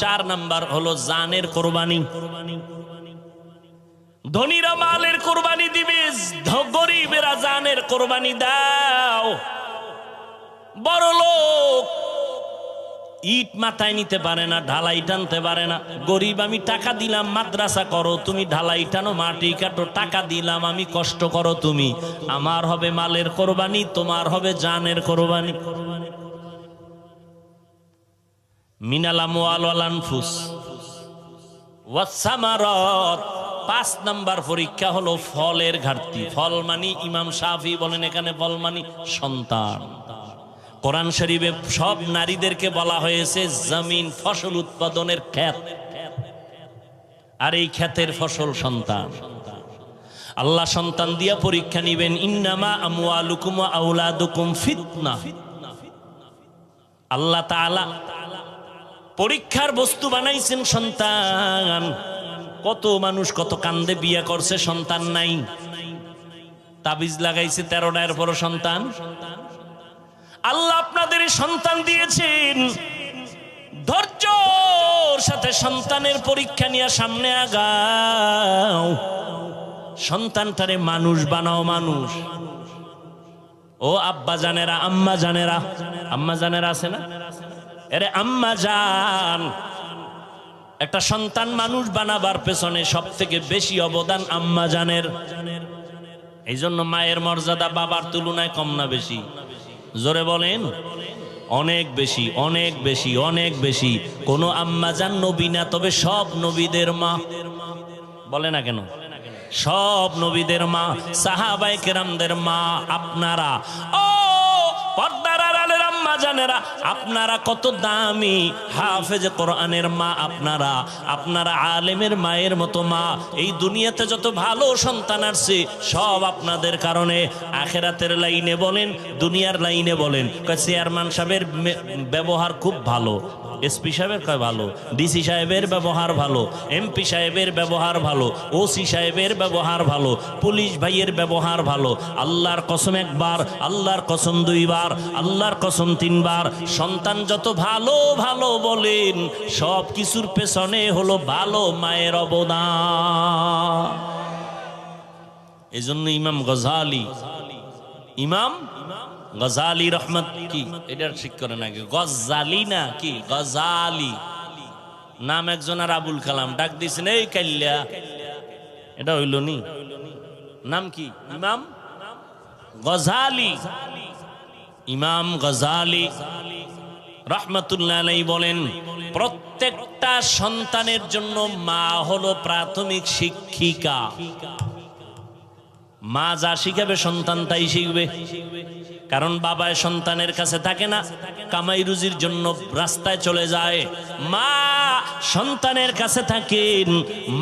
4 নাম্বার হলো জানের কোরবানি। ধনীরা মালের কোরবানি দিবে, গরিবেরা জানের কোরবানি দাও। বড় লোক ইট মাথায় নিতে পারে না, ঢালাই টানতে পারে না। গরিব আমি টাকা দিলাম মাদ্রাসা করো, তুমি ঢালাই টানো, মাটি কাটো, টাকা দিলাম আমি কষ্ট করো তুমি। আমার হবে মালের কোরবানি, তোমার হবে জানের কোরবানি। মিনাল আমওয়াল ওয়াল আনফুস ওয়াস সামারাত। 5 নাম্বার পরীক্ষা হলো ফলের ঘাটতি। ফল মানি ইমাম শাফি বলেন এখানে ফল মানি সন্তান। কোরআন শরীফে সব নারীদেরকে বলা হয়েছে জমিন, ফসল উৎপাদনের ক্ষেত, আর এই ক্ষেতের ফসল সন্তান। আল্লাহ সন্তান দিয়া পরীক্ষা নিবেন। ইন্নামা আমওয়ালুকুম ওয়া আওলাদুকুম ফিতনা। আল্লাহ তাআলা পরীক্ষার বস্তু বানাইছেন সন্তান। কত মানুষ কত কান্দে বিয়ে করছে, সন্তান নাই। তাবিজ লাগাইছে 13টা, এরপরও সন্তান। আল্লাহ আপনাদের সন্তান দিয়েছেন, ধৈর্যর সাথে সন্তানের পরীক্ষা নিয়ে সামনে আগাও। সন্তানটারে মানুষ বানাও, মানুষ। ও আব্বা জানেরা, আম্মা জানেরা, আম্মা জানেরা আছে না? আরে আম্মা জান, একটা সন্তান মানুষ বানাবার পেছনে সব থেকে বেশি অবদান আম্মা জানের। এই জন্য মায়ের মর্যাদা বাবার তুলনায় কম না বেশি? জোরে বলেন। অনেক বেশি, অনেক বেশি, অনেক বেশি। কোন আম্মা জান নবী না, তবে সব নবীদের মা। বলে না কেন? সব নবীদের মা, সাহাবায়ে কেরামদের মা আপনারা। ও পর্দার আড়ালের আম্মা জানেরা, আপনারা কত দামি। হাফেজে কোরআনের মা আপনারা, আপনারা আলেমের মায়ের মতো মা। এই দুনিয়াতে যত ভালো সন্তান আসছে সব আপনাদের কারণে। আখেরাতের লাইনে বলেন, দুনিয়ার লাইনে বলেন। চেয়ারম্যান সাহেবের ব্যবহার খুব ভালো, এসপি সাহেবের কয় ভালো, ডিসি সাহেবের ব্যবহার ভালো, এমপি সাহেবের ব্যবহার ভালো, ওসি সাহেবের ব্যবহার ভালো, পুলিশ ভাইয়ের ব্যবহার ভালো। আল্লাহর কসম একবার, আল্লাহর কসম 2 বার, আল্লাহর কসম 3 বার। সন্তান যত ভালো ভালো বলেন, সব কিছুর পেছনে হলো ভালো মায়ের অবদান। এজন্য ইমাম গজালি, ইমাম গজালি রহমত কি এটা ঠিক করে নাকি? গজালি না কি গজালি নাম। একজন আর আবুল কালাম ডাক দিয়েছেন এই কাল্লা, এটা হইল নি? নাম কি? ইমাম গজালি। ইমাম গজালি রহমতুল্লাহ আলাইহি বলেন, প্রত্যেকটা সন্তানের জন্য মা হলো প্রাথমিক শিক্ষিকা। মা যা শিখাবে সন্তান তাই শিখবে। কারণ বাবা সন্তানের কাছে থাকে না, কামাই রুজির জন্য রাস্তায় চলে যায়। মা সন্তানের কাছে থাকেন,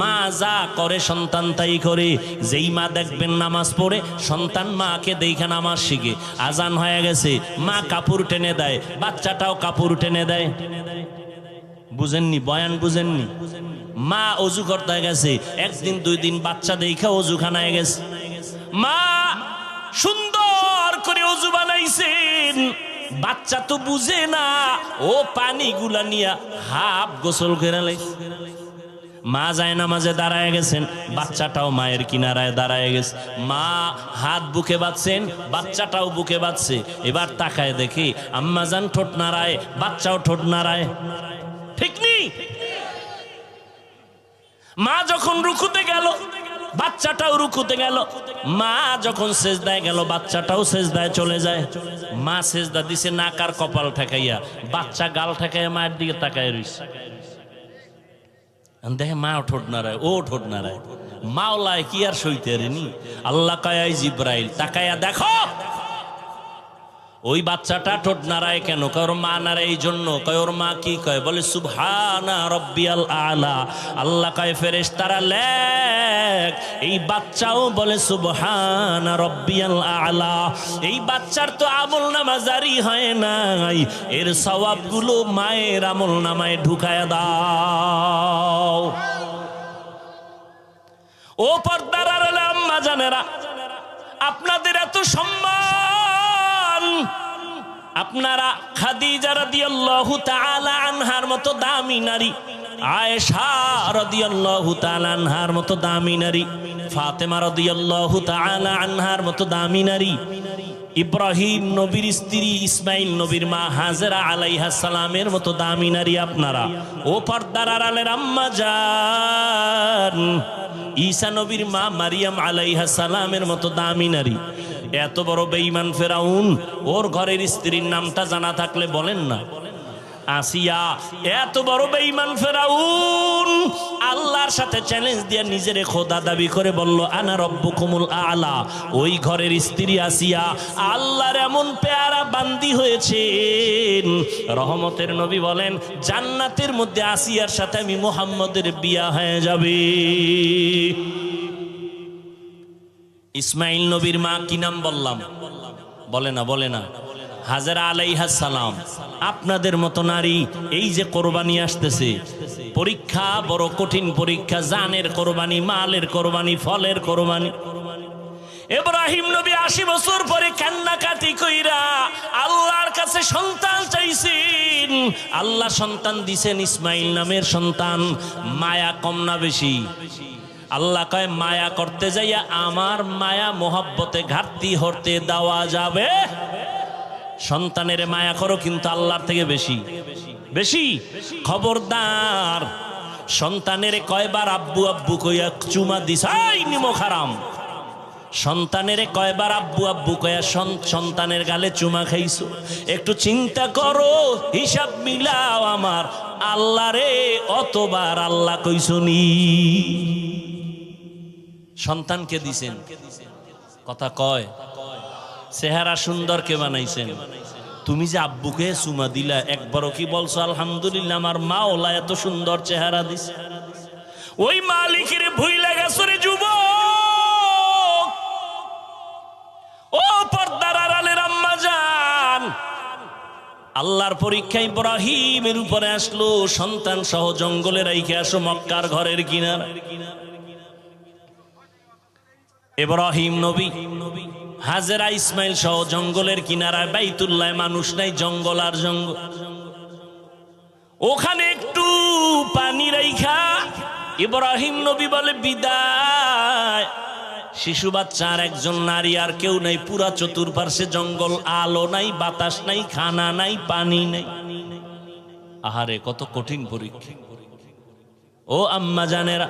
মা যা করে সন্তান তাই করে। যেই মা দেখবেন নামাজ পড়ে, সন্তান মাকে দেখে নামাজ শিখে। আজান হয়ে গেছে, মা কাপড় টেনে দেয়, বাচ্চাটাও কাপড় টেনে দেয়। বুঝেননি? বয়ান বুঝেননি? মা অজু করতে গেছে, 1 দিন 2 দিন বাচ্চা দেখা অজুখানায় গেছে। মা সুন্দর করে অজু বানাইছেন, বাচ্চা তো বুঝে না, ও পানিগুলা নিয়ে হাফ গোসল করে লাইছে। মা যায় নামাজে দাঁড়ায় গেছেন, বাচ্চাটাও মায়ের কিনারায় দাঁড়ায় গেছে। মা হাত বুকে বাঁধছেন, বাচ্চাটাও বুকে বাঁধছে। এবার তাকায় দেখি আম্মা জান ঠোঁট নাড়ায়, বাচ্চাও ঠোঁট নাড়ায়। ঠিক নেই? মা যখন রুকুতে গেল, বাচ্চাটাও রুকুতে গেল। মা যখন সেজদায় গেল, বাচ্চাটাও সেজদায় চলে যায়। মা সেজদা দিছে নাকার কপাল ঠেকাইয়া, বাচ্চা গাল ঠেকাইয়া মায়ের দিকে তাকায় রইছে। দেখে মাও ঠোঁট নাড়ায়, ও ঠোঁট নাড়ায়। মাওলায় কি আর সইতে রেনি? আল্লাহ কয় জিব্রাইল তাকাইয়া দেখো ওই বাচ্চাটা ঠোঁট নাড়ায় কেন? কয় ওর মা নাড়ায় এই জন্য। কয় ওর মা কি কয়? বলে সুবহানা রব্বিয়াল আলা। আল্লাহ কয় ফেরেশতারা লেখ, এই বাচ্চাও বলে সুবহানা রব্বিয়াল আলা। এই বাচ্চার তো আমল নামা জারি হয় নাই, এর সওয়াবগুলো মায়ের আমল নামায় ঢুকায়া দাও। ও পর্দার আড়ালে আম্মা জানেরা, আপনাদের এত সম্মান, আপনারা খাদিজা রাদিয়াল্লাহু তাআলা আনহার মতো দামি নারী, আয়েশা রাদিয়াল্লাহু তাআলা আনহার মতো দামি নারী, ফাতেমা রাদিয়াল্লাহু তাআলা আনহার মতো দামি নারী, ইব্রাহিম নবীর স্ত্রী, ইসমাইল নবীর মা হাজেরা আলাইহা সালামের মতো দামি নারী আপনারা। ও পর্দার আড়ালের আম্মা জান, ঈসা নবীর মা মারিয়াম আলাইহা সালামের মতো দামি নারী। এত বড় বেঈমান ফেরাউন, ওর ঘরের স্ত্রীর নামটা জানা থাকলে বলেন না। আসিয়া, এত বড় বেঈমান ফেরাউন আল্লাহর সাথে চ্যালেঞ্জ দিয়ে নিজেরে খোদা দাবি করে বলল আনা রব্বুকুমুল আলা। ওই ঘরের স্ত্রী আসিয়া আল্লাহর এমন পেয়ারা বান্দি হয়েছেন, রহমতের নবী বলেন জান্নাতের মধ্যে আসিয়ার সাথে আমি মুহাম্মদের বিয়া হয়ে যাবে। ইসমাইল নবীর মা কি নাম বললাম? বলে না, বলে না, হাজেরা আলাইহাস সালাম। আপনাদের মতো নারী, এই যে কোরবানি আসতেছে, পরীক্ষা বড় কঠিন পরীক্ষা, জানের কোরবানি, মালের কোরবানি, ফলের কোরবানি। ইব্রাহিম নবী 80 বছর পরে কান্নাকাটি কইরা আল্লাহর কাছে সন্তান চাইছেন, আল্লাহ সন্তান দিছেন, ইসমাইল নামের সন্তান। মায়া কম না বেশি? আল্লাহ কয় মায়া করতে যাইয়া আমার মায়া মোহাব্বতে ঘাটতি হতে দেওয়া যাবে? সন্তানের মায়া করো, কিন্তু আল্লাহর থেকে বেশি বেশি। খবরদার, সন্তানের কয়বার আব্বু আব্বু কইয়া চুমা দিস? নিমক হারাম। সন্তানের কয়বার আব্বু আব্বু কইয়া সন্তানের গালে চুমা খাইছো? একটু চিন্তা করো, হিসাব মিলাও আমার আল্লাহ রে, অতবার আল্লাহ কইছনি। সন্তানকে দিছেন, কথা কয়। চেহারা সুন্দর কে বানাইছেন? তুমি যে আব্বুকে চুমা দিলা, একবারও কি বলছো আলহামদুলিল্লাহ আমার মা ওলা এত সুন্দর চেহারা দিছে? ওই মালিকের ভুইলা গেছো রে যুবক। ও পর্দার আড়ালের আম্মা জান, আল্লাহর পরীক্ষা ইব্রাহিমের উপরে আসলো, সন্তান সহ জঙ্গলে রাইখে আসো মক্কার ঘরের কিনারা। ইব্রাহিম নবী হাজেরা ইসমাইল সহ জঙ্গলের কিনারায়, বাইতুল্লাহ মানুষ নাই, জঙ্গল আর জঙ্গল। ওখানে একটু পানি রাইখা ইব্রাহিম নবী বলে বিদায়। শিশু বাচ্চা আর একজন নারী, আর কেউ নাই। পুরা চতুর্পার্শ্বে জঙ্গল, আলো নাই, বাতাস নাই, খানা নাই, পানি নাই। আহারে কত কঠিন পরীক্ষা। ও আম্মা জানেরা,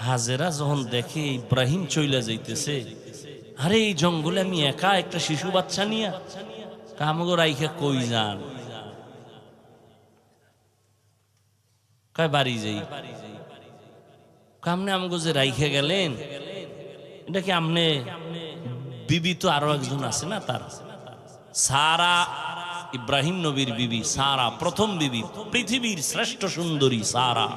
হাজেরা যখন দেখে ইব্রাহিম চইলা যাইতেছে, আরে এই জঙ্গলে আমি একা একটা শিশু বাচ্চা নিয়া কামগো রাইখা কই যান? কয় বাড়ি যাই। কামনে আমগো যে রাইখে গেলেন, এটা কি আমনে বিবি? তো আরো একজন আছে না, তার সারা, ইব্রাহিম নবীর বিবি সারা, প্রথম বিবি, পৃথিবীর শ্রেষ্ঠ সুন্দরী সারা।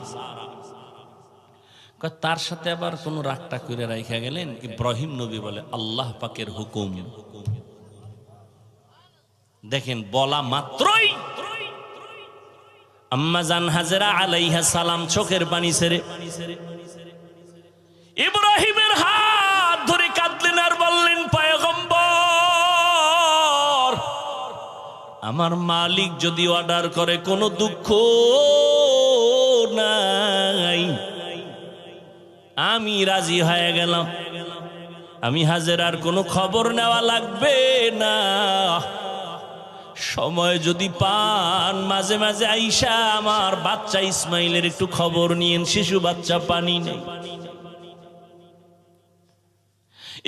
তার সাথে আবার কোন রাগটা করে রাইখা গেলেন? ইব্রাহিম নবী বলে আল্লাহ পাকের হুকুম। দেখেন, বলা মাত্রই আম্মা জান হাজেরা আলাইহা সালাম চোখের পানি ছেড়ে ইব্রাহিমের হাত ধরে কাঁদলেন আর বললেন, পয়গম্বর, আমার মালিক যদি অর্ডার করে কোনো দুঃখ নাই, আমি রাজি হয়ে গেলাম। আমি হাজেরার কোনো খবর নেওয়া লাগবে না। সময় যদি পান, মাঝে মাঝে আইসা আমার বাচ্চা ইসমাইলের একটু খবর নিয়েন, শিশু বাচ্চা পানি নেই।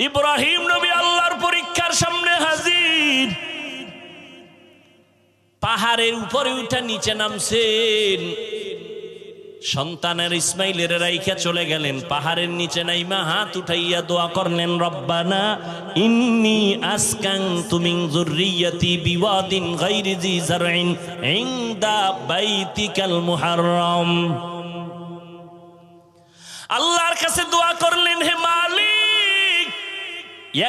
ইব্রাহিম নবী আল্লাহর পরীক্ষার সামনে হাজির। পাহাড়ের উপরে উঠা নিচে নামছেন, সন্তানের ইসমাইলের রাইখা চলে গেলেন। পাহাড়ের নিচে নাইমা হাত উঠাইয়া দোয়া করলেন, রব্বানা ইন্নী আসকানতু মিন যুররিয়াতি বিওয়াদিন গায়রি জি যারইন ইনদা বাইতিকাল মুহাররম। আল্লাহর কাছে দোয়া করলেন, হে মালিক,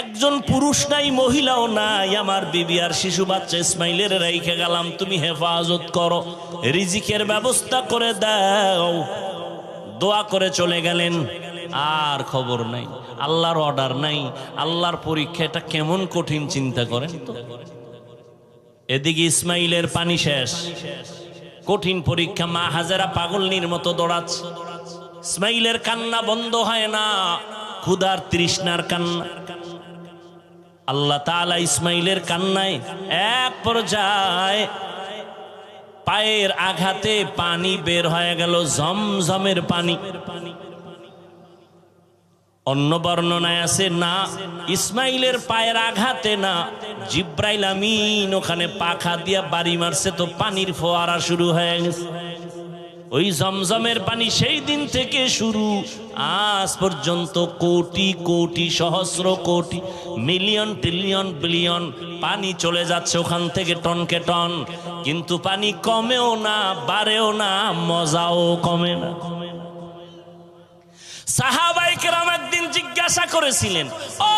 একজন পুরুষ নাই, মহিলাও নাই, আমার বিবি আর শিশু বাচ্চা ইসমাইলের রাইখে গেলাম, তুমি হেফাজত করো, রিজিকের ব্যবস্থা করে দাও। দোয়া করে চলে গেলেন, আর খবর নাই, আল্লাহর অর্ডার নাই, আল্লাহর পরীক্ষা। এটা কেমন কঠিন চিন্তা করেন তো। এদিকে ইসমাইলের পানি শেষ, কঠিন পরীক্ষা। মা হাজেরা পাগলনির মতো দৌড়াচ্ছে, ইসমাইলের কান্না বন্ধ হয় না, ক্ষুধার তৃষ্ণার কান্না। আল্লাহ তাআলা ইসমাইলের কান্নায় এক পর্যায়ে পায়ের আঘাতে পানি বের হয়ে গেল, জমজমের পানি। অন্য বর্ণনায় আছে না, ইসমাইলের পায়ের আঘাতে না, জিব্রাইল আমিন ওখানে পাখা দিয়া বাড়ি মারছে, তো পানির ফোয়ারা শুরু হয়ে গেছে। ওই জমজমের পানি সেই দিন থেকে শুরু, আজ পর্যন্ত কোটি কোটি সহস্র কোটি মিলিয়ন ট্রিলিয়ন বিলিয়ন পানি চলে যাচ্ছে ওখান থেকে টনকে টন, কিন্তু পানি কমেও না বাড়েও না, মজাও কমে না। সাহাবায়ে কেরাম একদিন জিজ্ঞাসা করেছিলেন, ও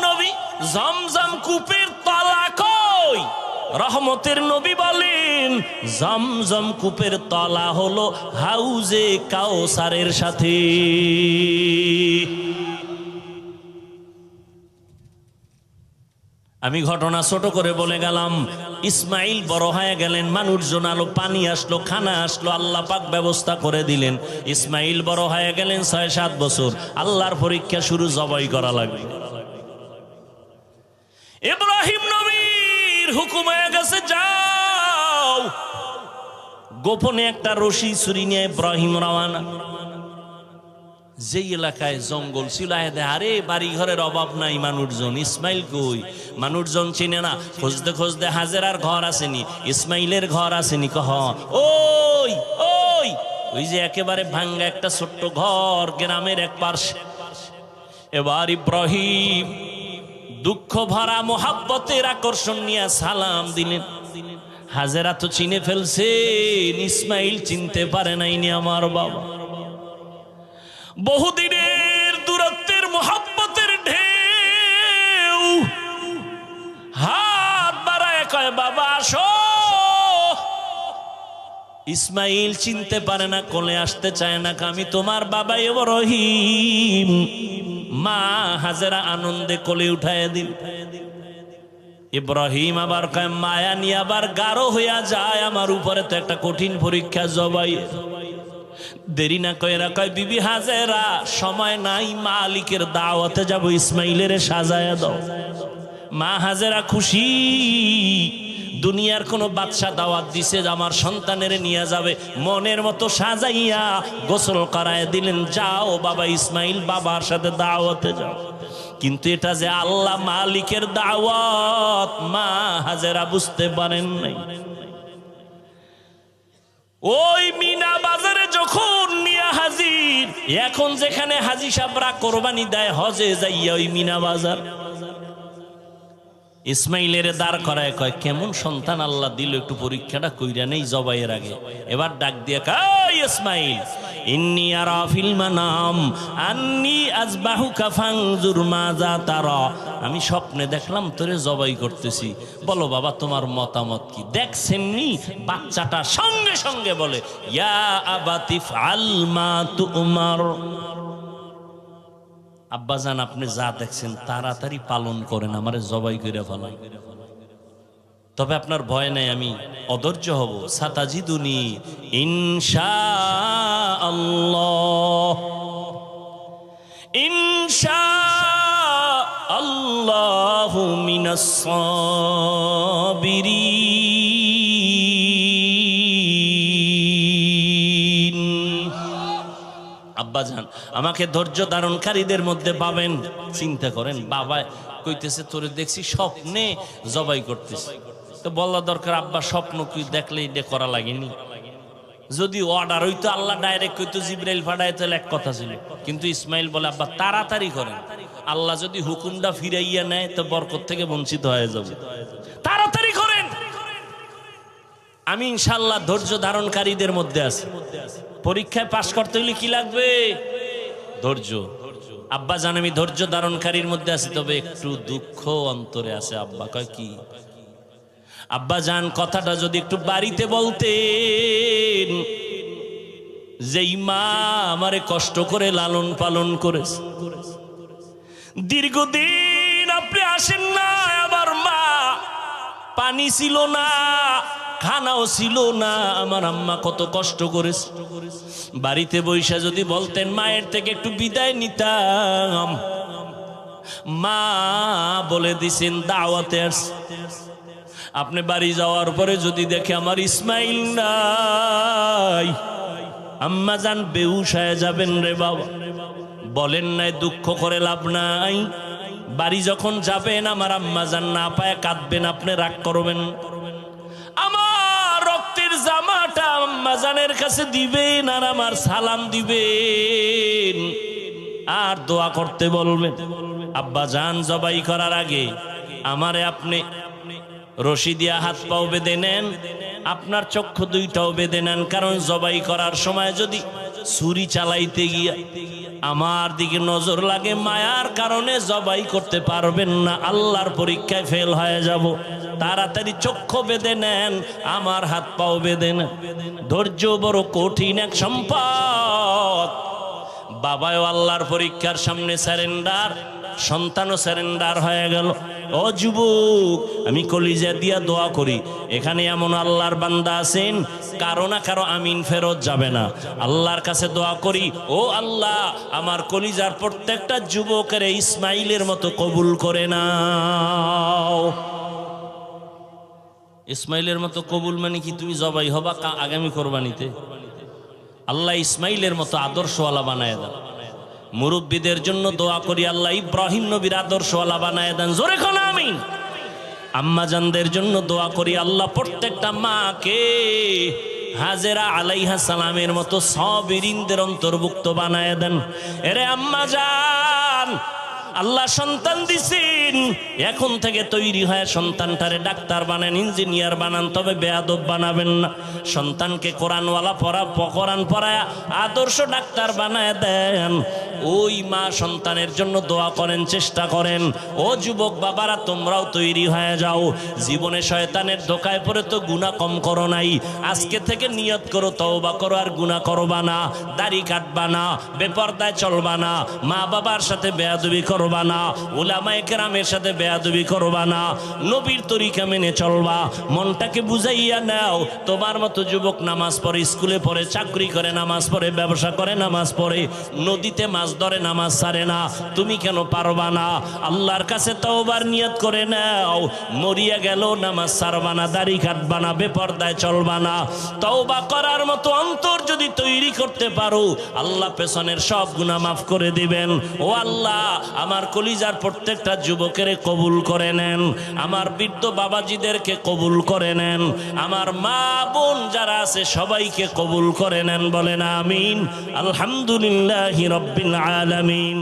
নবী, জমজম কূপের তলা কই? রহমতের নবী বলেন, জমজম কূপের তলা হলো হাউজে কাউসারের সাথে। আমি ঘটনা ছোট করে বলে গেলাম। ইসমাইল বড় হয়ে গেলেন, মানুষজন আলো, পানি আসলো, খানা আসলো, আল্লাহ পাক ব্যবস্থা করে দিলেন। ইসমাইল বড় হয়ে গেলেন ৬-৭ বছর, আল্লাহর পরীক্ষা শুরু, জবাই করা লাগবে। ইব্রাহিম নবীর হুকুম হয়ে গেছে, যাও। গোপনে একটা রশি ছুরি নিয়ে ইব্রাহিম রওয়ানা। যেই এলাকায় জঙ্গল ছিল, আরে বাড়ি ঘরের অভাব নাই, মানুষজন, ইসমাইল কই? মানুষজন চিনে না, খুঁজতে খুঁজতে হাজেরার ঘর আসেনি, ইসমাইলের ঘর আসেনি। কহ ওই ওই ওই যে একেবারে ভাঙ্গা একটা ছোট্ট ঘর গ্রামের এক পার্শ্বে। এবার ইব্রাহিম দুঃখ ভরা মোহাব্বতের আকর্ষণ নিয়ে সালাম দিলেন। হাজেরা তো চিনে ফেলছে, ইসমাইল চিনতে পারে নাইনি আমার বাবা। বহুদিনের দূরত্বের মোহাব্বতের ঢেউ, হাত বাড়ায় কয়, বাবা আসো। ইসমাইল চিনতে পারে না, কোলে আসতে চায় না, আমি তোমার বাবা ইব্রাহিম। মা হাজেরা আনন্দে কোলে উঠায় দিল। ইব্রাহিম আবার কয়, মায়া নিয়ে আবার গাঢ় হইয়া যায় আমার উপরে, তো একটা কঠিন পরীক্ষা, জবাই। দেরি না কইরা কয়, বিবি হাজেরা, সময় নাই, মালিকের দাওয়াতে যাব, ইসমাইলের সাজায়া দাও। মা হাজেরা খুশি, দুনিয়ার কোন বাদশা দাওয়াত দিছে আমার সন্তানের নিয়ে যাবে, মনের মতো সাজাইয়া গোসল করায় দিলেন, যাও বাবা ইসমাইল, বাবার সাথে দাওয়াতে যাও। কিন্তু এটা যে আল্লাহ মালিকের দাওয়াত, মা হাজেরা বুঝতে পারেন নাই। ওই মিনা বাজারে যখন নিয়া হাজির, এখন যেখানে হাজি সাবরা কোরবানি দেয় হজে যাইয়া, ওই মিনা বাজার, ইসমাইলের দাঁড় করায় কয়, কেমন সন্তান আল্লাহ দিল, একটু পরীক্ষাটা কইরা নেই জবাইয়ের আগে। এবার ডাক দিয়ে কয়, ইসমাইল, ইন্নী আরা ফিল মানাম আন্নী আযবাহুকা ফানজুর মাযা তারা। আমি স্বপ্নে দেখলাম তোরে জবাই করতেছি, বলো বাবা তোমার মতামত কি? দেখছেননি? বাচ্চাটা সঙ্গে সঙ্গে বলে, ইয়া আবাতি ফাল মা তুমার। আব্বাজান, আপনি যা দেখছেন তাড়াতাড়ি পালন করেন, আমারে জবাই করে ফেলান। তবে আপনার ভয় নাই, আমি অধৈর্য হব। সাতাজিদুনি ইনশাআল্লাহ, ইনশাআল্লাহু মিনাস সাবিরিন। আব্বাজান, আমাকে ধৈর্য ধারণকারীদের মধ্যে পাবেন। চিন্তা করেন, বাবা কইতেছে তোরে দেখছি স্বপ্নে জবাই করতেছি, তো বলা দরকার, আব্বা স্বপ্ন কি দেখলে এটা করা লাগেনি? যদি অর্ডার হইতো, আল্লাহ ডাইরেক্ট কইতো জিবরাইল পাঠায়, তাহলে এক কথা ছিল। কিন্তু ইসমাইল বলে, আব্বা তাড়াতাড়ি করেন, আল্লাহ যদি হুকুমটা ফিরাইয়া নেয় তো বরকত থেকে বঞ্চিত হয়ে যাবে, তাড়াতাড়ি করেন। আমি ইনশাআল্লাহ ধৈর্য ধারণকারীদের মধ্যে আছি। পরীক্ষায় পাশ করতে হলে কি লাগবে? ধৈর্য। আব্বা জান, আমি ধৈর্য ধারণকারীর মধ্যে আছি, তবে একটু দুঃখ অন্তরে আছে। আব্বা কয়, কি? আব্বা জান, কথাটা যদি একটু বাড়িতে বলতেন, যেই মা আমারে কষ্ট করে লালন পালন করেছে, দীর্ঘদিন আপনি আসেন না, আমার মা পানি ছিল না, খানাও ছিল না। আমার আম্মা কত কষ্ট করেছে। বাড়িতে বৈশা যদি বলতেন মায়ের থেকে একটু বিদায় নিতাম, মা বলে দিছেন দাওয়াতে আসছে। আপনি বাড়ি যাওয়ার পরে যদি দেখে আমার ইসমাইল নাই, আম্মা জান বেহুশ হয়ে যাবেন রে বাবা। বলেন নাই দুঃখ করে লাভ নাই। বাড়ি যখন যাবেন আমার আম্মা জান না পায় কাঁদবেন, আপনি রাগ করবেন। আমার রক্তের জামাটা আম্মা জানের কাছে দিবেন আর আমার সালাম দিবেন আর দোয়া করতে বলবেন। আব্বা জান জবাই করার আগে আমারে আপনি রশি দিয়া হাত পাও বেঁধে নেন, আপনার চক্ষু দুইটাও বেঁধে নেন। কারণ জবাই করার সময় যদি ছুরি চালাইতে গিয়া আমার দিকে নজর লাগে, মায়ার কারণে জবাই করতে পারবেন না, আল্লাহর পরীক্ষায় ফেল হয়ে যাব। তাড়াতাড়ি চক্ষু বেঁধে নেন, আমার হাত পাও বেঁধে নেন। ধৈর্য বড় কঠিন এক সম্পদ। বাবাও আল্লাহর পরীক্ষার সামনে স্যারেন্ডার, সন্তানও স্যারেন্ডার হয়ে গেল। ও যুবক, আমি কলিজা দিয়া দোয়া করি, এখানে এমন আল্লাহর বান্দা আছেন কারো না কারো আমিন ফেরত যাবে না। আল্লাহর কাছে দোয়া করি, ও আল্লাহ আমার কলিজার প্রত্যেকটা যুবকের ইসমাইলের মতো কবুল করে নাও। ইসমাইলের মতো কবুল মানে কি তুমি জবাই হবা আগামী কোরবানিতে? আল্লাহ ইসমাইলের মতো আদর্শওয়ালা বানায় দেন। মুরব্বীদের জন্য দোয়া করি, আল্লাহ ইব্রাহিম নবীর আদর্শওয়ালা বানায় দেন। জোরে কোন আমিন। আম্মা জানদের জন্য দোয়া করি, আল্লাহ প্রত্যেকটা মাকে হাজেরা আলাইহা সালামের মতো সাবিরিনদের অন্তর্ভুক্ত বানায় দেন। এরে আম্মা জান, আল্লাহ সন্তান দিছেন, এখন থেকে তৈরি হয় সন্তানটারে ডাক্তার বানান, ইঞ্জিনিয়ার বানান, তবে বেয়াদব বানাবেন না। সন্তানকে কোরআনওয়ালা কোরআন পড়ায় আদর্শ ডাক্তার বানায় দেন। ওই মা সন্তানের জন্য দোয়া করেন, চেষ্টা করেন। ও যুবক বাবারা, তোমরাও তৈরি হয়ে যাও। জীবনে শয়তানের ধোকায় পড়ে তো গুনাহ কম করো নাই, আজকে থেকে নিয়ত করো তওবা করো আর গুনাহ করবা না, দাড়ি কাটবা না, বেপরদায় চলবা না, মা বাবার সাথে বেয়াদবি করবা না, উলামায়ে কেরামের সাথে বেয়াদবি করবা না, নবীর তরিকা মেনে চলবা। মনটাকে বুঝাইয়া নাও। তোমার মতো যুবক নামাজ পড়ে, স্কুলে পড়ে, চাকরি করে নামাজ পড়ে, ব্যবসা করে নামাজ পড়ে, নদীতে মাছ ধরে নামাজ ছাড়ে না, তুমি কেন পারবা না? আল্লাহর কাছে তওবার নিয়ত করে নাও। মরিয়া গেল নামাজ ছাড়বা না, দাড়ি কাটবা না, বেপরদায় চলবা না। তওবা করার মতো অন্তর যদি তৈরি করতে পারো, আল্লাহ পেছনের সব গুনাহ মাফ করে দিবেন। ও আল্লাহ, আমার কলিজার প্রত্যেকটা যুবকের কবুল করে নেন, আমার বৃদ্ধ বাবাজিদেরকে কবুল করে নেন, আমার মা বোন যারা আছে সবাইকে কবুল করে নেন। বলেন আমিন। আলহামদুলিল্লাহি রাব্বিল আলামিন।